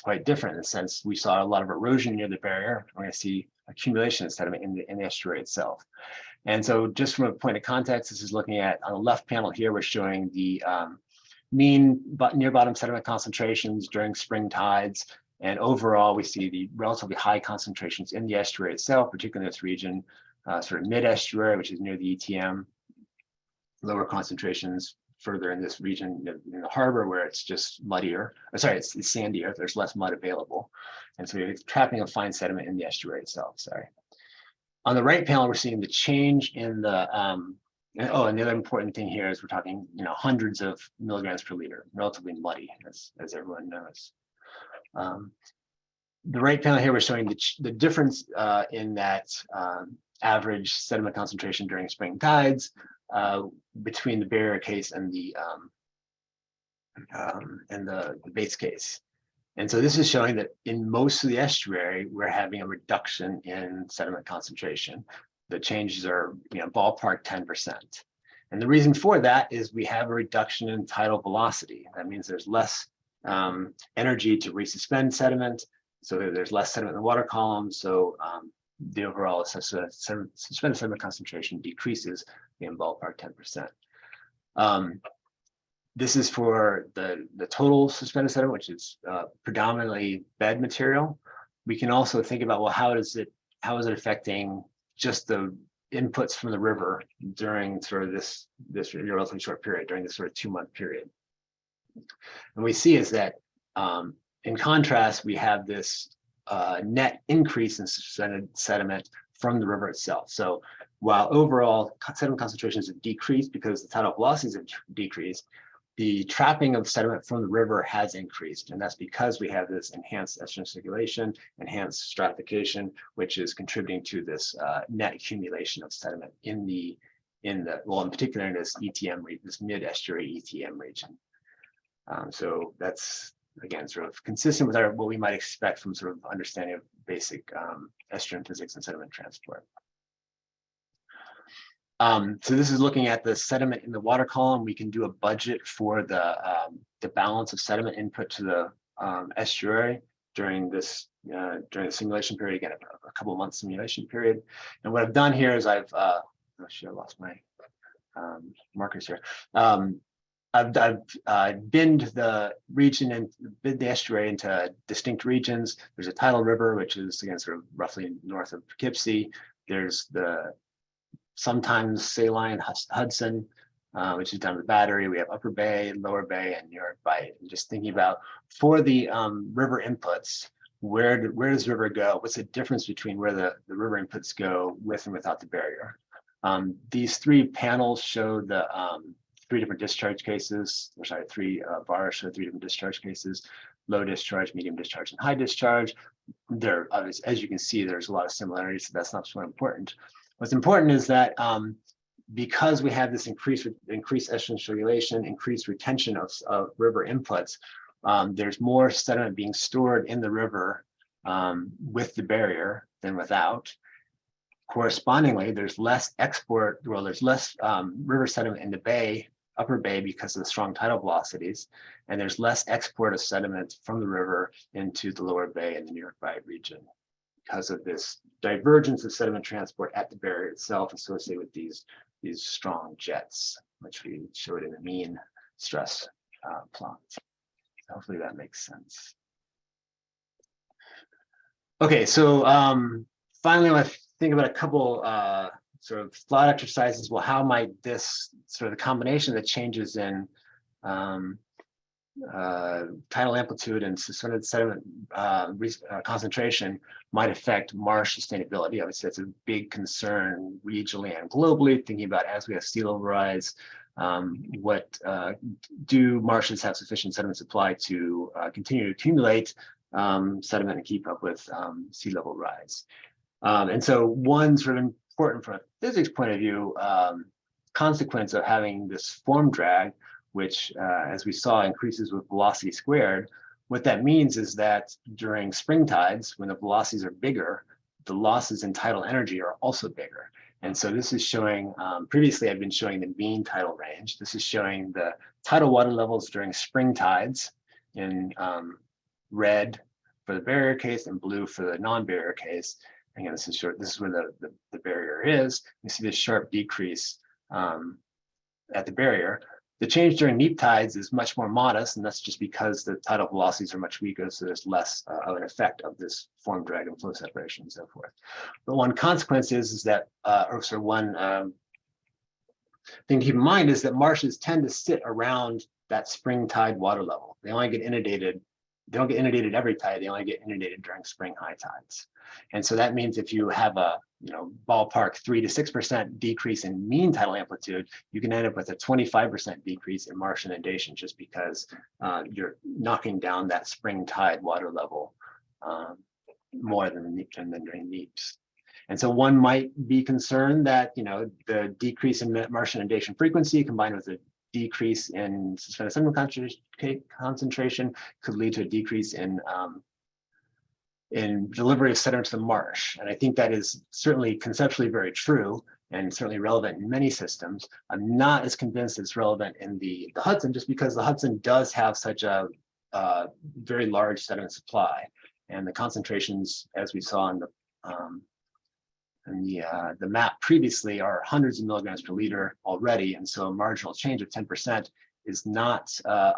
quite different in the sense we saw a lot of erosion near the barrier. We're going to see accumulation of sediment in the estuary itself. And so just from a point of context, this is looking at, on the left panel here, we're showing the mean near bottom sediment concentrations during spring tides. And overall, we see the relatively high concentrations in the estuary itself, particularly in this region, sort of mid-estuary, which is near the ETM, lower concentrations further in this region in the harbor, where it's just muddier. Sorry, it's sandier. There's less mud available. And so we have trapping of fine sediment in the estuary itself, sorry. On the right panel, we're seeing the change in the, and the other important thing here is we're talking, hundreds of milligrams per liter, relatively muddy, as everyone knows. The right panel here, we're showing the difference in that average sediment concentration during spring tides between the barrier case and the base case. And so this is showing that in most of the estuary, we're having a reduction in sediment concentration. The changes are, ballpark 10%. And the reason for that is we have a reduction in tidal velocity. That means there's less energy to resuspend sediment. So there's less sediment in the water column. So the overall suspended sediment concentration decreases in ballpark 10%. This is for the total suspended sediment, which is predominantly bed material. We can also think about, well, how is it affecting just the inputs from the river during sort of this relatively short period, during this sort of 2-month period. And we see is that in contrast, we have this net increase in suspended sediment from the river itself. So while overall sediment concentrations have decreased because the tidal velocities have decreased, the trapping of sediment from the river has increased, and that's because we have this enhanced estuarine circulation, enhanced stratification, which is contributing to this net accumulation of sediment in particular in this ETM region, this mid-estuary ETM region. So that's again sort of consistent with what we might expect from sort of understanding of basic estuarine physics and sediment transport. So this is looking at the sediment in the water column. We can do a budget for the balance of sediment input to the estuary during the simulation period. Again, a couple of months simulation period. And what I've done here is I've oh shit, I lost my markers here. I've binned the region and bid the estuary into distinct regions. There's a tidal river, which is again sort of roughly north of Poughkeepsie. There's the sometimes saline Hudson, which is down the Battery. We have Upper Bay, Lower Bay, and New York Bight. And just thinking about for the river inputs, where does the river go? What's the difference between where the river inputs go with and without the barrier? These 3 panels show the 3 different discharge cases. Or sorry, 3 bars show 3 different discharge cases: low discharge, medium discharge, and high discharge. There, as you can see, there's a lot of similarities, so that's not so important. What's important is that because we have this increased estuarine circulation, increased retention of river inputs, there's more sediment being stored in the river with the barrier than without. Correspondingly, there's less export, well, there's less river sediment in the bay, Upper Bay, because of the strong tidal velocities, and there's less export of sediment from the river into the Lower Bay and the New York Bight region, because of this divergence of sediment transport at the barrier itself associated with these strong jets, which we showed in the mean stress plot. Hopefully that makes sense. Okay, so finally, I think about a couple sort of thought exercises. Well, how might this sort of the combination of the changes in tidal amplitude and suspended sediment concentration might affect marsh sustainability? Obviously, that's a big concern regionally and globally, thinking about as we have sea level rise, what do marshes have sufficient sediment supply to continue to accumulate sediment and keep up with sea level rise? And so one sort of important from a physics point of view consequence of having this form drag, which as we saw increases with velocity squared, what that means is that during spring tides, when the velocities are bigger, the losses in tidal energy are also bigger. And so this is showing, previously I've been showing the mean tidal range. This is showing the tidal water levels during spring tides in red for the barrier case and blue for the non-barrier case. Again, this is short. This is where the barrier is. You see this sharp decrease at the barrier. The change during neap tides is much more modest, and that's just because the tidal velocities are much weaker, so there's less of an effect of this form drag and flow separation and so forth. But one consequence is that, or sort of one thing to keep in mind is that marshes tend to sit around that spring tide water level. They only get inundated. They don't get inundated every tide. They only get inundated during spring high tides. And so that means if you have a ballpark 3 to 6% decrease in mean tidal amplitude, you can end up with a 25% decrease in marsh inundation just because you're knocking down that spring tide water level more than during neaps. And so one might be concerned that, the decrease in marsh inundation frequency combined with a decrease in suspended sediment concentration could lead to a decrease in delivery of sediment to the marsh. And I think that is certainly conceptually very true and certainly relevant in many systems. I'm not as convinced it's relevant in the Hudson, just because the Hudson does have such a very large sediment supply. And the concentrations, as we saw in the map previously, are hundreds of milligrams per liter already. And so a marginal change of 10% is not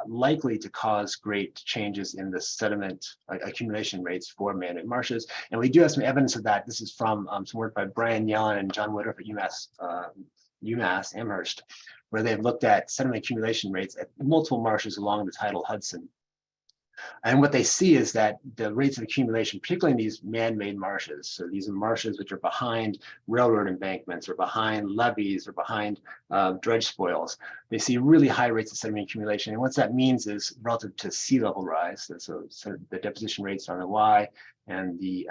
likely to cause great changes in the sediment accumulation rates for man-made marshes. And we do have some evidence of that. This is from some work by Brian Yellen and John Woodruff at UMass Amherst, where they've looked at sediment accumulation rates at multiple marshes along the tidal Hudson. And what they see is that the rates of accumulation, particularly in these man-made marshes, so these are marshes which are behind railroad embankments or behind levees or behind dredge spoils, they see really high rates of sediment accumulation. And what that means is relative to sea level rise. So the deposition rates are on the Y, and the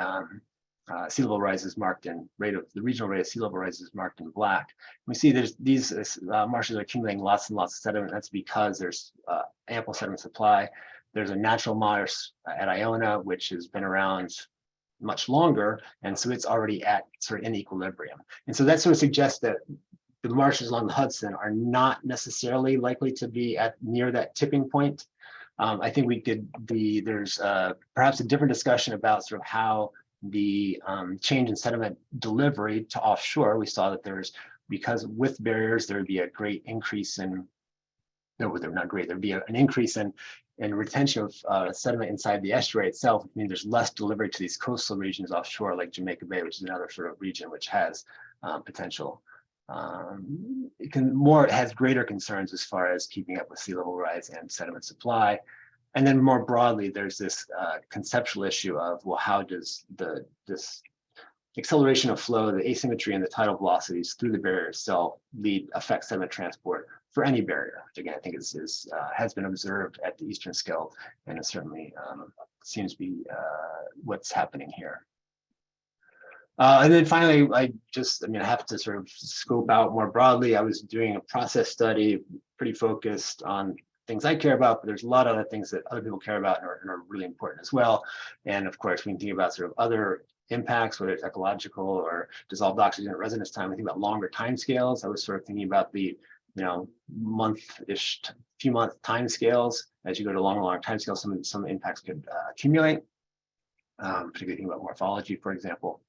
sea level rise is marked in the regional rate of sea level rise is marked in black. We see these marshes are accumulating lots and lots of sediment. That's because there's ample sediment supply. There's a natural marsh at Iona, which has been around much longer, and so it's already at sort of in equilibrium. And so that sort of suggests that the marshes along the Hudson are not necessarily likely to be at near that tipping point. I think there's perhaps a different discussion about sort of how the change in sediment delivery to offshore. We saw that because with barriers, there would be a great increase in, no, they're not great, there'd be an increase in retention of sediment inside the estuary itself. I mean, there's less delivery to these coastal regions offshore, like Jamaica Bay, which is another sort of region which has potential. It has greater concerns as far as keeping up with sea level rise and sediment supply. And then more broadly, there's this conceptual issue of, well, how does this acceleration of flow, the asymmetry in the tidal velocities through the barrier itself affect sediment transport for any barrier, which again, I think has been observed at the eastern scale, and it certainly seems to be what's happening here. And then finally, I have to sort of scope out more broadly. I was doing a process study, pretty focused on things I care about, but there's a lot of other things that other people care about and are really important as well. And of course, we can think about sort of other impacts, whether it's ecological or dissolved oxygen at residence time. We think about longer timescales. I was sort of thinking about the month-ish, few month timescales. As you go to longer timescales, some impacts could accumulate. Particularly thinking about morphology, for example.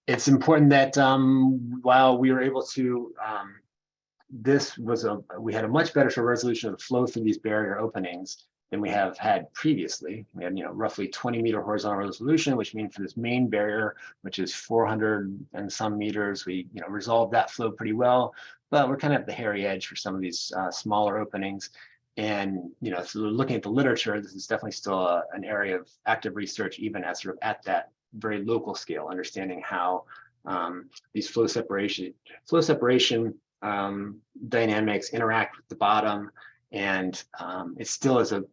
It's important that while we were able to, we had a much better sort of resolution of the flow through these barrier openings than we have had previously. We had, roughly 20-meter horizontal resolution, which means for this main barrier, which is 400 and some meters, we, resolved that flow pretty well. But we're kind of at the hairy edge for some of these smaller openings. And, so looking at the literature, this is definitely still an area of active research, even at that very local scale, understanding how these flow separation dynamics interact with the bottom. And it's still a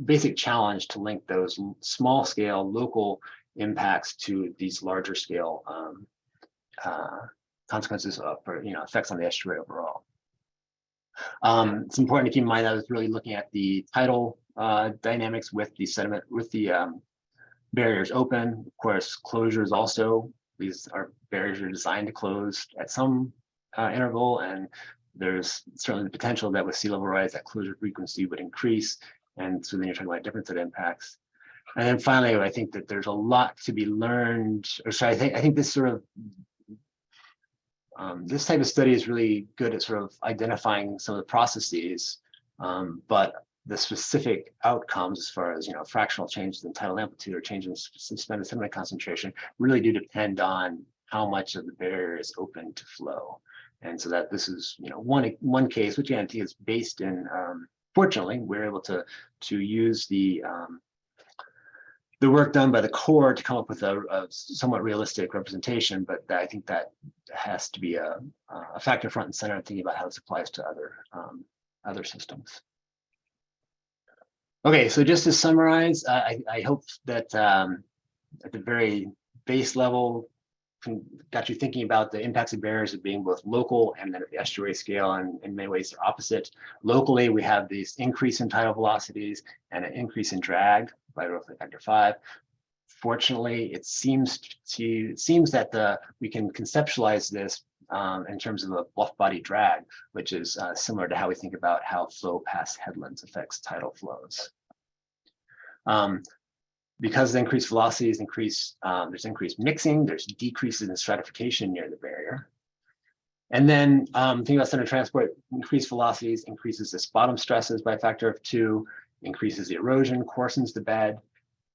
basic challenge to link those small scale local impacts to these larger scale consequences of effects on the estuary overall. It's important to keep in mind that I was really looking at the tidal dynamics with the sediment, with the barriers open. Of course, closures also. These barriers are designed to close at some interval, and there's certainly the potential that with sea level rise, that closure frequency would increase. And so then you're talking about different set of impacts. And then finally, I think that there's a lot to be learned. I think this sort of this type of study is really good at sort of identifying some of the processes, but the specific outcomes as far as fractional changes in tidal amplitude or changes in suspended sediment concentration really do depend on how much of the barrier is open to flow. And so that this is one case, which again I think is based in. Fortunately, we're able to use the work done by the Corps to come up with a somewhat realistic representation, but I think that has to be a factor front and center in thinking about how this applies to other systems. Okay, so just to summarize, I hope that at the very base level, got you thinking about the impacts of barriers as being both local and then at the estuary scale, and in many ways they're opposite. Locally, we have this increase in tidal velocities and an increase in drag by roughly factor 5. Fortunately, it seems that we can conceptualize this in terms of a bluff body drag, which is similar to how we think about how flow past headlands affects tidal flows. Because the increased velocities there's increased mixing, there's decreases in stratification near the barrier. And then thinking about sediment transport, increased velocities increases the bottom stresses by a factor of 2, increases the erosion, coarsens the bed.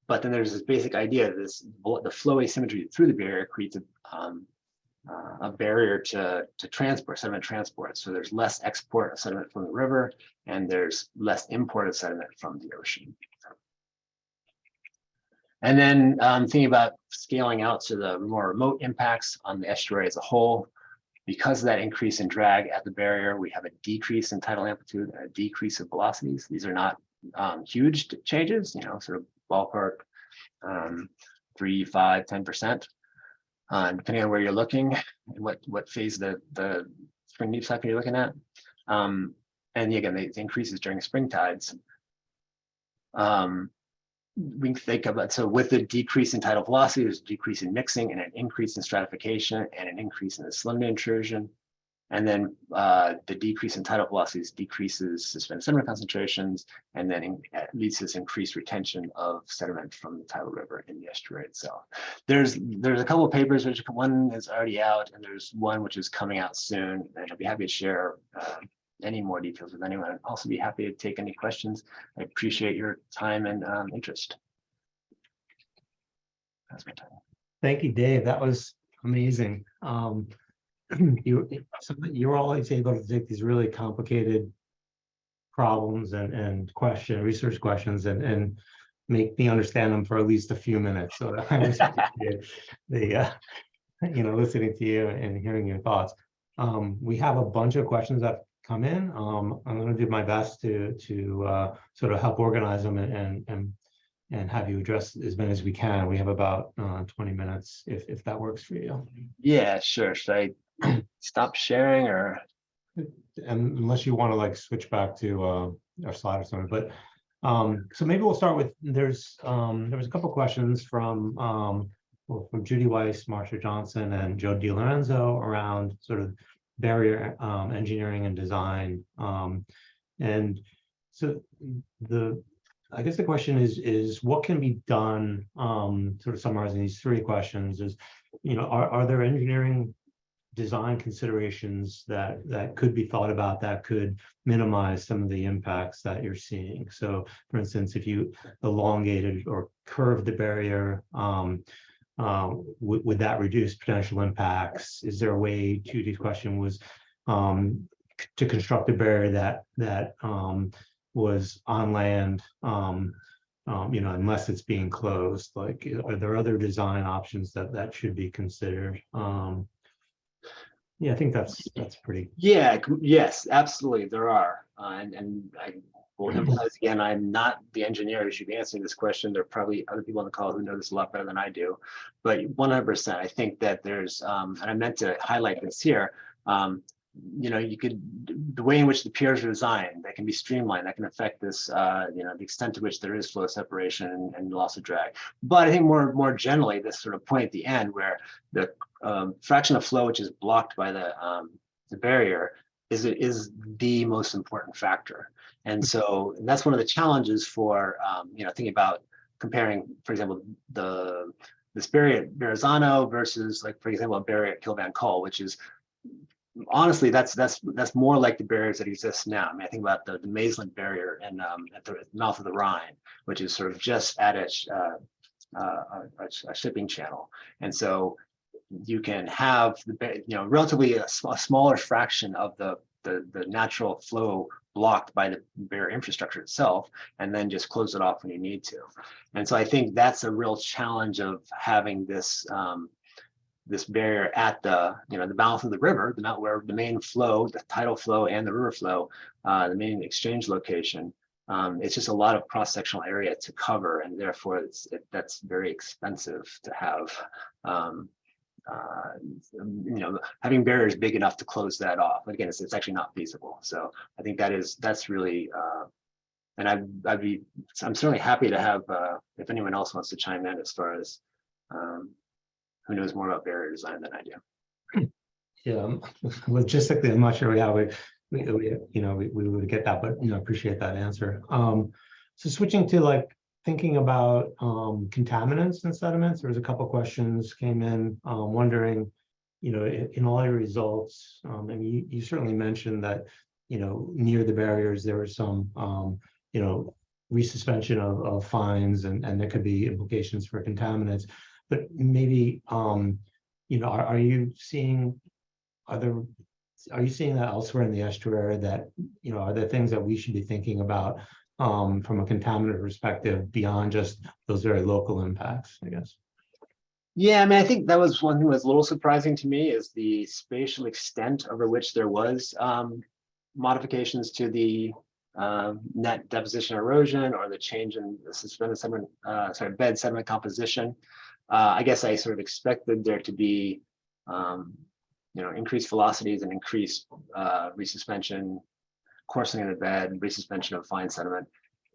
But then there's this basic idea that the flow asymmetry through the barrier creates a barrier to transport, sediment transport. So there's less export of sediment from the river, and there's less import of sediment from the ocean. And then thinking about scaling out to the more remote impacts on the estuary as a whole, because of that increase in drag at the barrier, we have a decrease in tidal amplitude and a decrease of velocities. These are not huge changes, sort of ballpark 3, 5, 10%, depending on where you're looking and what phase the spring neap cycle you're looking at. And again, the increases during spring tides. We can think about, so with the decrease in tidal velocity, there's a decrease in mixing and an increase in stratification and an increase in the salinity intrusion. And then the decrease in tidal velocities decreases suspended sediment concentrations, and then leads to this increased retention of sediment from the tidal river in the estuary itself. There's a couple of papers, which one is already out, and there's one which is coming out soon, and I'll be happy to share any more details with anyone. I'd also be happy to take any questions. I appreciate your time and interest. That's my time. Thank you, Dave. That was amazing. You're always able to take these really complicated problems and research questions and make me understand them for at least a few minutes. So I always appreciate the listening to you and hearing your thoughts. We have a bunch of questions that come in. I'm going to do my best to sort of help organize them and have you address as many as we can. We have about 20 minutes if that works for you. Yeah, sure. Should I stop sharing or? And unless you want to like switch back to our slide or something, but so maybe we'll start with there was a couple questions from Judy Weiss, Marsha Johnson, and Joe DiLorenzo around sort of barrier engineering and design. And so I guess the question is what can be done, sort of summarizing these 3 questions is, are there engineering design considerations that could be thought about that could minimize some of the impacts that you're seeing? So for instance, if you elongated or curved the barrier, would that reduce potential impacts? Is there a way, Judy's question was to construct a barrier that was on land, unless it's being closed? Like, are there other design options that should be considered? Yeah, I think that's pretty. Yeah, yes, absolutely, there are. And I will emphasize again, I'm not the engineer who should be answering this question. There are probably other people on the call who know this a lot better than I do. But 100%, I think that there's, and I meant to highlight this here, you could, the way in which the piers are designed, that can be streamlined, that can affect this, the extent to which there is flow separation and loss of drag. But I think more generally, this sort of point at the end where the fraction of flow which is blocked by the barrier is the most important factor. And so that's one of the challenges for, thinking about comparing, for example, this barrier at Verrazano versus, like, for example, a barrier at Kilvan Col, which is, honestly, that's more like the barriers that exist now. I mean, I think about the Maesland barrier and at the mouth of the Rhine, which is sort of just at a shipping channel. And so you can have relatively a smaller fraction of the natural flow blocked by the barrier infrastructure itself, and then just close it off when you need to. And so I think that's a real challenge of having this this barrier at the mouth of the river, where the main flow, the tidal flow and the river flow, the main exchange location, it's just a lot of cross-sectional area to cover, and therefore that's very expensive to have. Having barriers big enough to close that off. Again, it's actually not feasible. So I think that's really, and I'm certainly happy to have, if anyone else wants to chime in as far as who knows more about barrier design than I do. Yeah, logistically, I'm not sure how we would get that, but appreciate that answer. So switching to like thinking about contaminants and sediments, there was a couple questions came in wondering, in all your results, and you certainly mentioned that, near the barriers there was some, resuspension of fines, and there could be implications for contaminants. But maybe, are you seeing that elsewhere in the estuary, that, are there things that we should be thinking about from a contaminant perspective beyond just those very local impacts, I guess? Yeah, I mean, I think that was one thing that was a little surprising to me, is the spatial extent over which there was modifications to the net deposition erosion, or the change in the suspended sediment, bed sediment composition. I guess I sort of expected there to be increased velocities and increased resuspension, coarsening of the bed, resuspension of fine sediment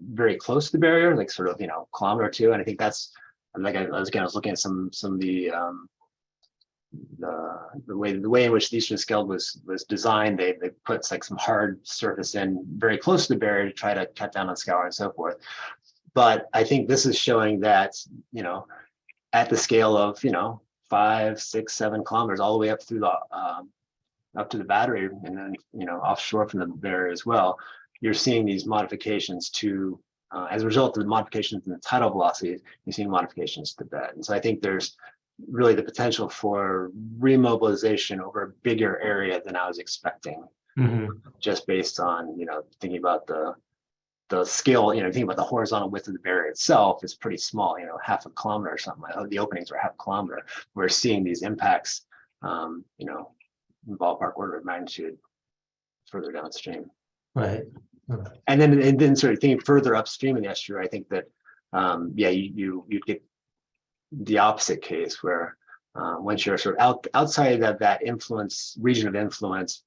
very close to the barrier, like sort of, kilometer or two. And I think that's, like I was looking at some of the way in which the Eastern Sceld was designed. They put like some hard surface in very close to the barrier to try to cut down on scour and so forth. But I think this is showing that, at the scale of, 5, 6, 7 kilometers, all the way up through the up to the battery, and then offshore from the barrier as well, you're seeing these modifications to, as a result of the modifications in the tidal velocity, you're seeing modifications to the bed. And so I think there's really the potential for remobilization over a bigger area than I was expecting, just based on thinking about the scale. Thinking about the horizontal width of the barrier itself is pretty small, half a kilometer or something. The openings are half a kilometer. We're seeing these impacts, ballpark order of magnitude further downstream. Right. And then sort of thinking further upstream in the estuary, I think that you'd get the opposite case, where once you're sort of outside of that region of influence,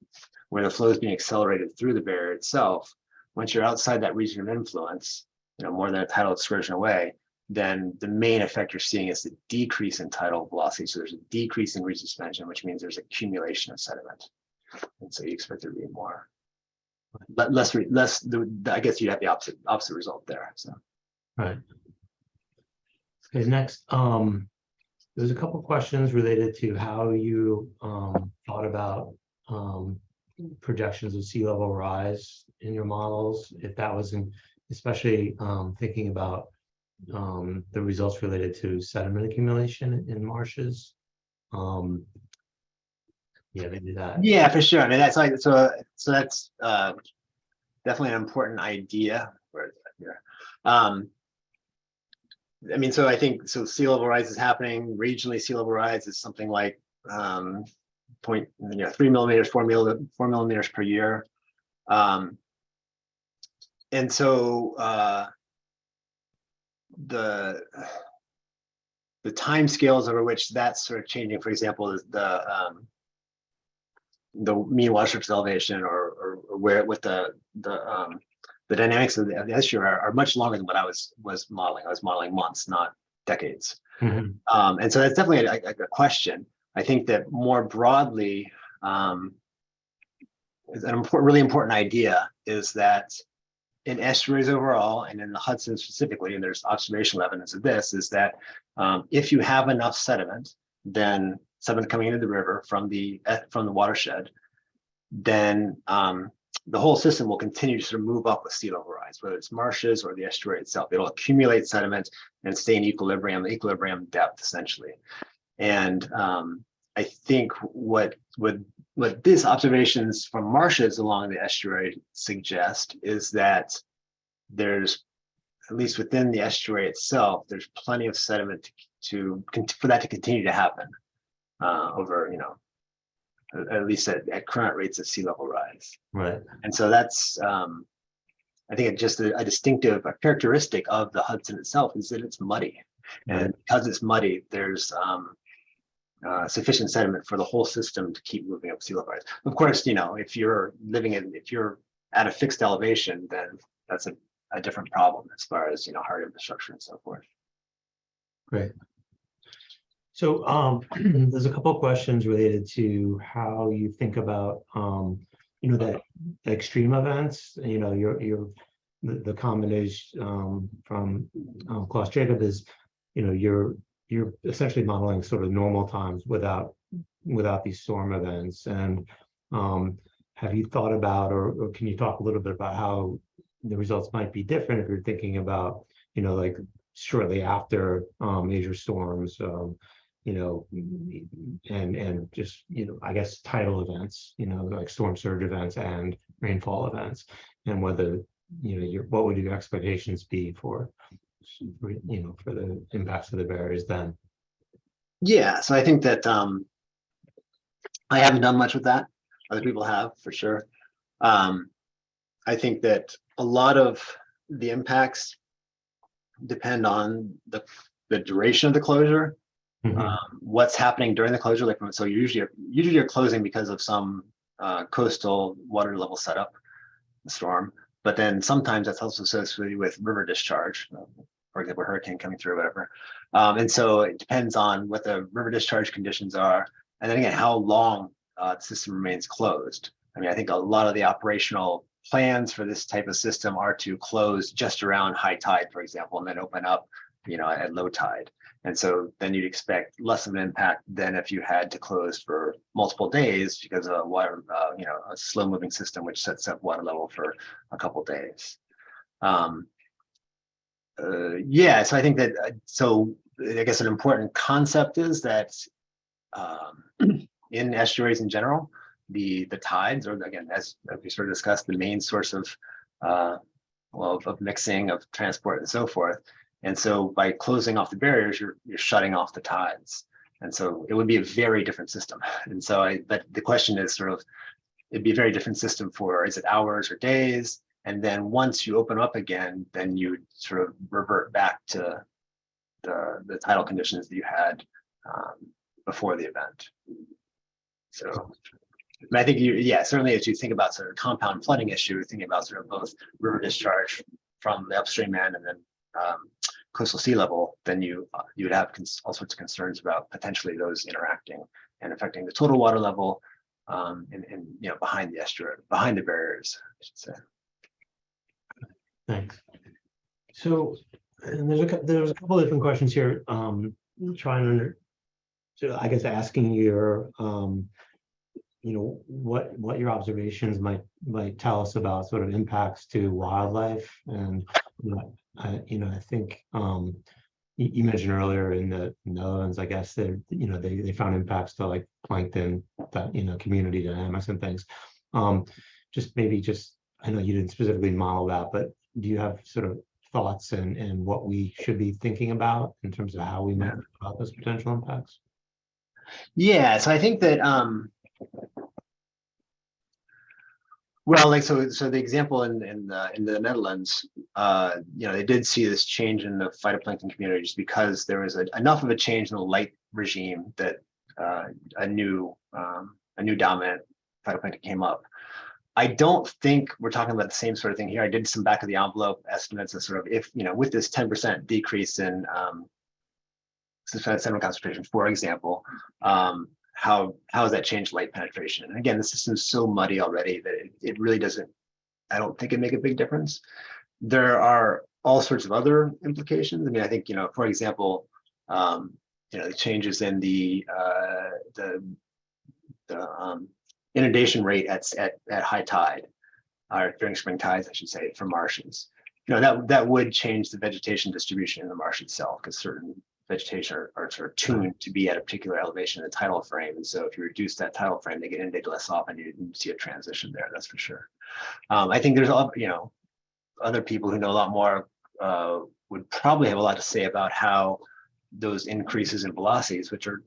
where the flow is being accelerated through the barrier itself, once you're outside that region of influence, more than a tidal excursion away, then the main effect you're seeing is the decrease in tidal velocity. So there's a decrease in resuspension, which means there's accumulation of sediment. And so you expect there to be less. I guess you'd have the opposite result there. So. Right. Okay, next, there's a couple questions related to how you thought about projections of sea level rise in your models, if that was especially thinking about the results related to sediment accumulation in marshes. Yeah, maybe that. Yeah, for sure. I mean, that's like, so that's definitely an important idea. Where is that here? I mean, so I think, so sea level rise is happening regionally. Sea level rise is something like 3 millimeters, 4 millimeters per year. And so the time scales over which that's sort of changing, for example, is the mean water surface elevation, or where with the dynamics of the estuary are much longer than what I was modeling. I was modeling months, not decades. And so that's definitely a question. I think that more broadly, is an really important idea, is that in estuaries overall, and in the Hudson specifically, and there's observational evidence of this, is that if you have enough sediment, then sediment coming into the river from the watershed, then the whole system will continue to sort of move up with sea level rise, whether it's marshes or the estuary itself. It'll accumulate sediment and stay in equilibrium depth, essentially. And I think what these observations from marshes along the estuary suggest is that there's, at least within the estuary itself, there's plenty of sediment for that to continue to happen over, at least at current rates of sea level rise. Right. And so that's I think it's just a distinctive a characteristic of the Hudson itself is that it's muddy. Right. And because it's muddy, there's sufficient sediment for the whole system to keep moving up sea level rise. Of course, if you're at a fixed elevation, then that's a different problem as far as hard infrastructure and so forth. Great. So there's a couple of questions related to how you think about that extreme events. The combination from Klaus Jacob is you're essentially modeling sort of normal times without these storm events. And have you thought about, or can you talk a little bit about how the results might be different if you're thinking about like shortly after major storms, and just I guess tidal events, like storm surge events and rainfall events, and whether what would your expectations be for the impacts of the barriers then? Yeah, so I think that I haven't done much with that. Other people have, for sure. I think that a lot of the impacts depend on the duration of the closure. What's happening during the closure, so usually you're closing because of some coastal water level setup, the storm, but then sometimes that's also associated with river discharge, for example, a hurricane coming through or whatever. And so it depends on what the river discharge conditions are, and then again how long the system remains closed. I mean, I think a lot of the operational plans for this type of system are to close just around high tide, for example, and then open up at low tide. And so then you'd expect less of an impact than if you had to close for multiple days because of water, a slow moving system which sets up water level for a couple days. Yeah, so I think that, so I guess an important concept is that in estuaries in general, the tides, or again, as we sort of discussed, the main source of mixing, of transport and so forth. And so by closing off the barriers, you're shutting off the tides. And so it would be a very different system. And so but the question is sort of, it'd be a very different system for, is it hours or days? And then once you open up again, then you sort of revert back to the tidal conditions that you had before the event. So I think certainly as you think about sort of compound flooding issue, you're thinking about sort of both river discharge from the upstream end and then coastal sea level, then you would have all sorts of concerns about potentially those interacting and affecting the total water level and behind the estuary, behind the barriers, I should say. Thanks. So, and there's a couple of different questions here. I guess asking your what your observations might tell us about sort of impacts to wildlife. And I think you mentioned earlier in the Netherlands, I guess they found impacts to like plankton, community dynamics and things. I know you didn't specifically model that, but do you have sort of thoughts and what we should be thinking about in terms of how we might think about those potential impacts? Yeah, so I think that so the example in the Netherlands, they did see this change in the phytoplankton community just because there was enough of a change in the light regime that a new dominant phytoplankton came up. I don't think we're talking about the same sort of thing here. I did some back of the envelope estimates of sort of if with this 10% decrease in sediment concentration, for example, how has that changed light penetration? And again, the system's so muddy already that it really doesn't, I don't think it make a big difference. There are all sorts of other implications. I mean, I think, for example, the changes in the inundation rate at high tide, or during spring tides, I should say, for marshes. That would change the vegetation distribution in the marsh itself, because certain vegetation are sort of tuned to be at a particular elevation in the tidal frame. And so if you reduce that tidal frame, they get inundated less often, you see a transition there, that's for sure. I think there's other people who know a lot more would probably have a lot to say about how those increases in velocities, which are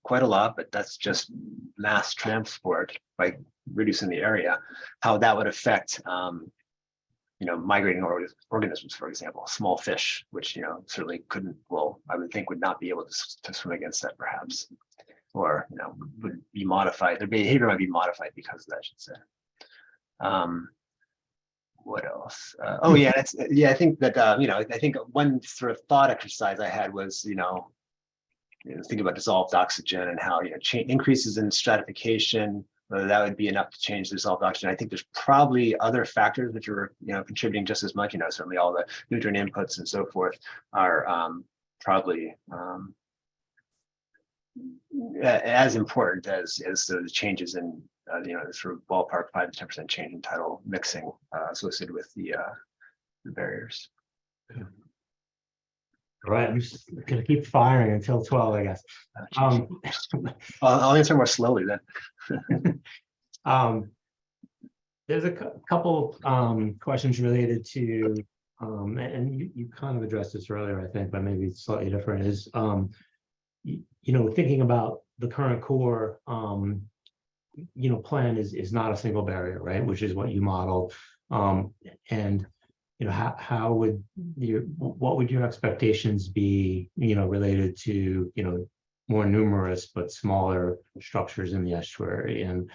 quite a lot, but that's just mass transport by reducing the area, how that would affect migrating organisms, for example, small fish, which, certainly couldn't, well, I would think would not be able to swim against that perhaps, or, would be modified. Their behavior might be modified because of that, I should say. What else? Oh yeah, I think that, I think one sort of thought exercise I had was, think about dissolved oxygen and how, increases in stratification, whether that would be enough to change the dissolved oxygen. I think there's probably other factors which are, contributing just as much. Certainly all the nutrient inputs and so forth are probably as important as the changes in, the sort of ballpark 5 to 10% change in tidal mixing associated with the barriers. All right, I'm just gonna keep firing until 12, I guess. I'll answer more slowly then. There's a couple questions related to, and you kind of addressed this earlier, I think, but maybe it's slightly different, is, thinking about the current core, plan is not a single barrier, right? Which is what you modeled. And how would what would your expectations be, related to, more numerous but smaller structures in the estuary? And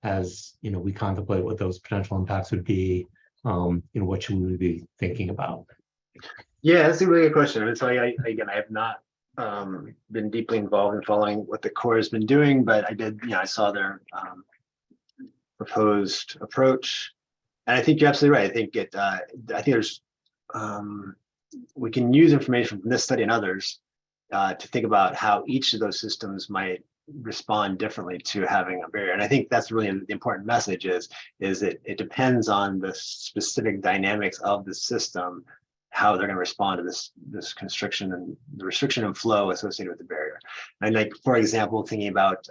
as we contemplate what those potential impacts would be, what should we be thinking about? Yeah, that's a really good question. And so I have not been deeply involved in following what the Corps has been doing, but I did, I saw their proposed approach. And I think you're absolutely right. I think there's, we can use information from this study and others to think about how each of those systems might respond differently to having a barrier. And I think that's really the important message is that it depends on the specific dynamics of the system, how they're going to respond to this constriction and the restriction and flow associated with the barrier. And like, for example, thinking about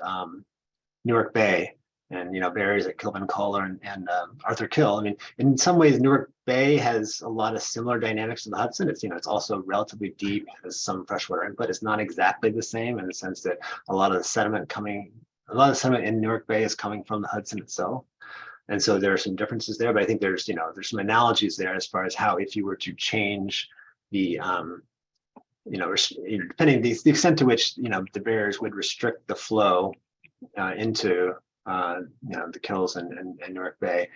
Newark Bay and, barriers at Kilvan Collar and Arthur Kill. I mean, in some ways, Newark Bay has a lot of similar dynamics to the Hudson. It's, it's also relatively deep, has some freshwater input. It's not exactly the same in the sense that a lot of the sediment in Newark Bay is coming from the Hudson itself. And so there are some differences there, but I think there's some analogies there as far as how, if you were to change the, depending the extent to which, the barriers would restrict the flow into, the Kills and Newark Bay,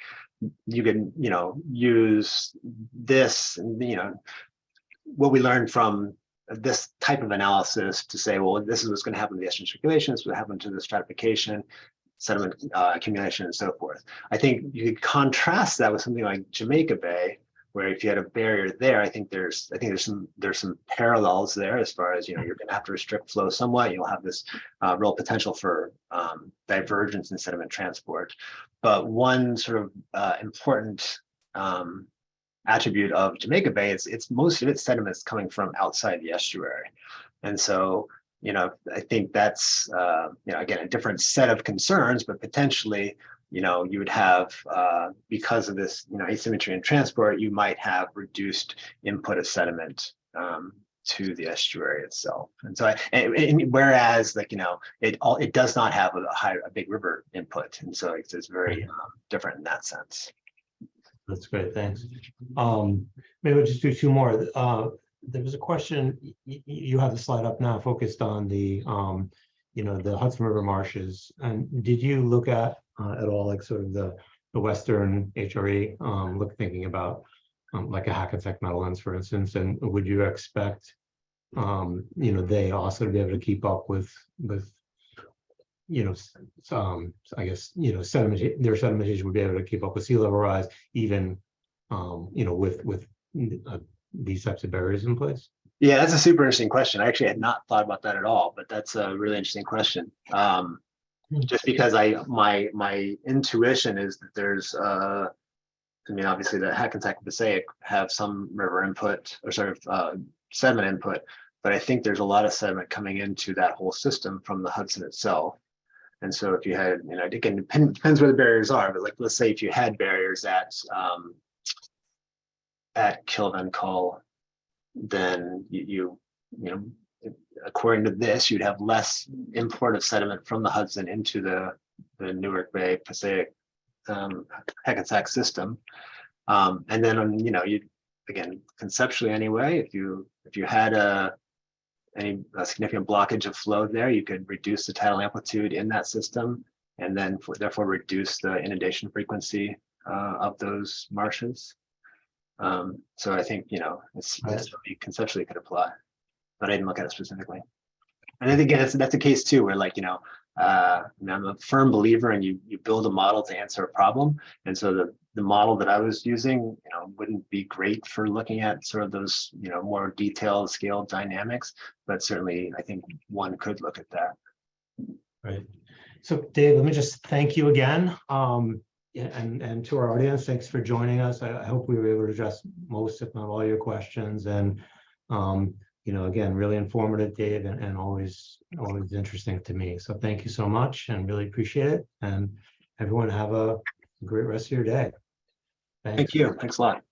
you can, use this, what we learned from this type of analysis to say, well, this is what's going to happen to the estuarine circulation, this is what happened to the stratification, sediment accumulation, and so forth. I think you could contrast that with something like Jamaica Bay, where if you had a barrier there, I think there's some parallels there as far as, you're going to have to restrict flow somewhat. You'll have this real potential for divergence in sediment transport. But one sort of important attribute of Jamaica Bay is most of its sediments coming from outside the estuary, and so, I think that's, again, a different set of concerns, but potentially, you would have, because of this, asymmetry in transport, you might have reduced input of sediment to the estuary itself. And so, whereas, it does not have a big river input, and so it's very different in that sense. That's great, thanks. Maybe we'll just do two more. There was a question, you have the slide up now focused on the, the Hudson River marshes. And did you look at all, like, sort of the Western HRE, thinking about like a Hackensack Meadowlands, for instance, and would you expect, they also to be able to keep up with I guess, their sedimentation would be able to keep up with sea level rise, even, with these types of barriers in place? Yeah, that's a super interesting question. I actually had not thought about that at all, but that's a really interesting question. Just because my intuition is that there's, obviously the Hackensack and Passaic have some river input or sort of sediment input, but I think there's a lot of sediment coming into that whole system from the Hudson itself. And so if you had, again, depends where the barriers are, but like, let's say if you had barriers at Kilvan Call, then you according to this, you'd have less import of sediment from the Hudson into the Newark Bay, Passaic, Hackensack system. And then on, you again, conceptually anyway, if you had a significant blockage of flow there, you could reduce the tidal amplitude in that system, and then therefore reduce the inundation frequency of those marshes. So I think, it's really conceptually could apply, but I didn't look at it specifically. And I think that's a case too, where I'm a firm believer in you build a model to answer a problem. And so the model that I was using, wouldn't be great for looking at sort of those, more detailed scale dynamics, but certainly I think one could look at that. Right. So Dave, let me just thank you again. And to our audience, thanks for joining us. I hope we were able to address most, if not all, your questions. And again, really informative, Dave, and always interesting to me. So thank you so much, and really appreciate it. And everyone have a great rest of your day. Thanks. Thank you. Thanks a lot.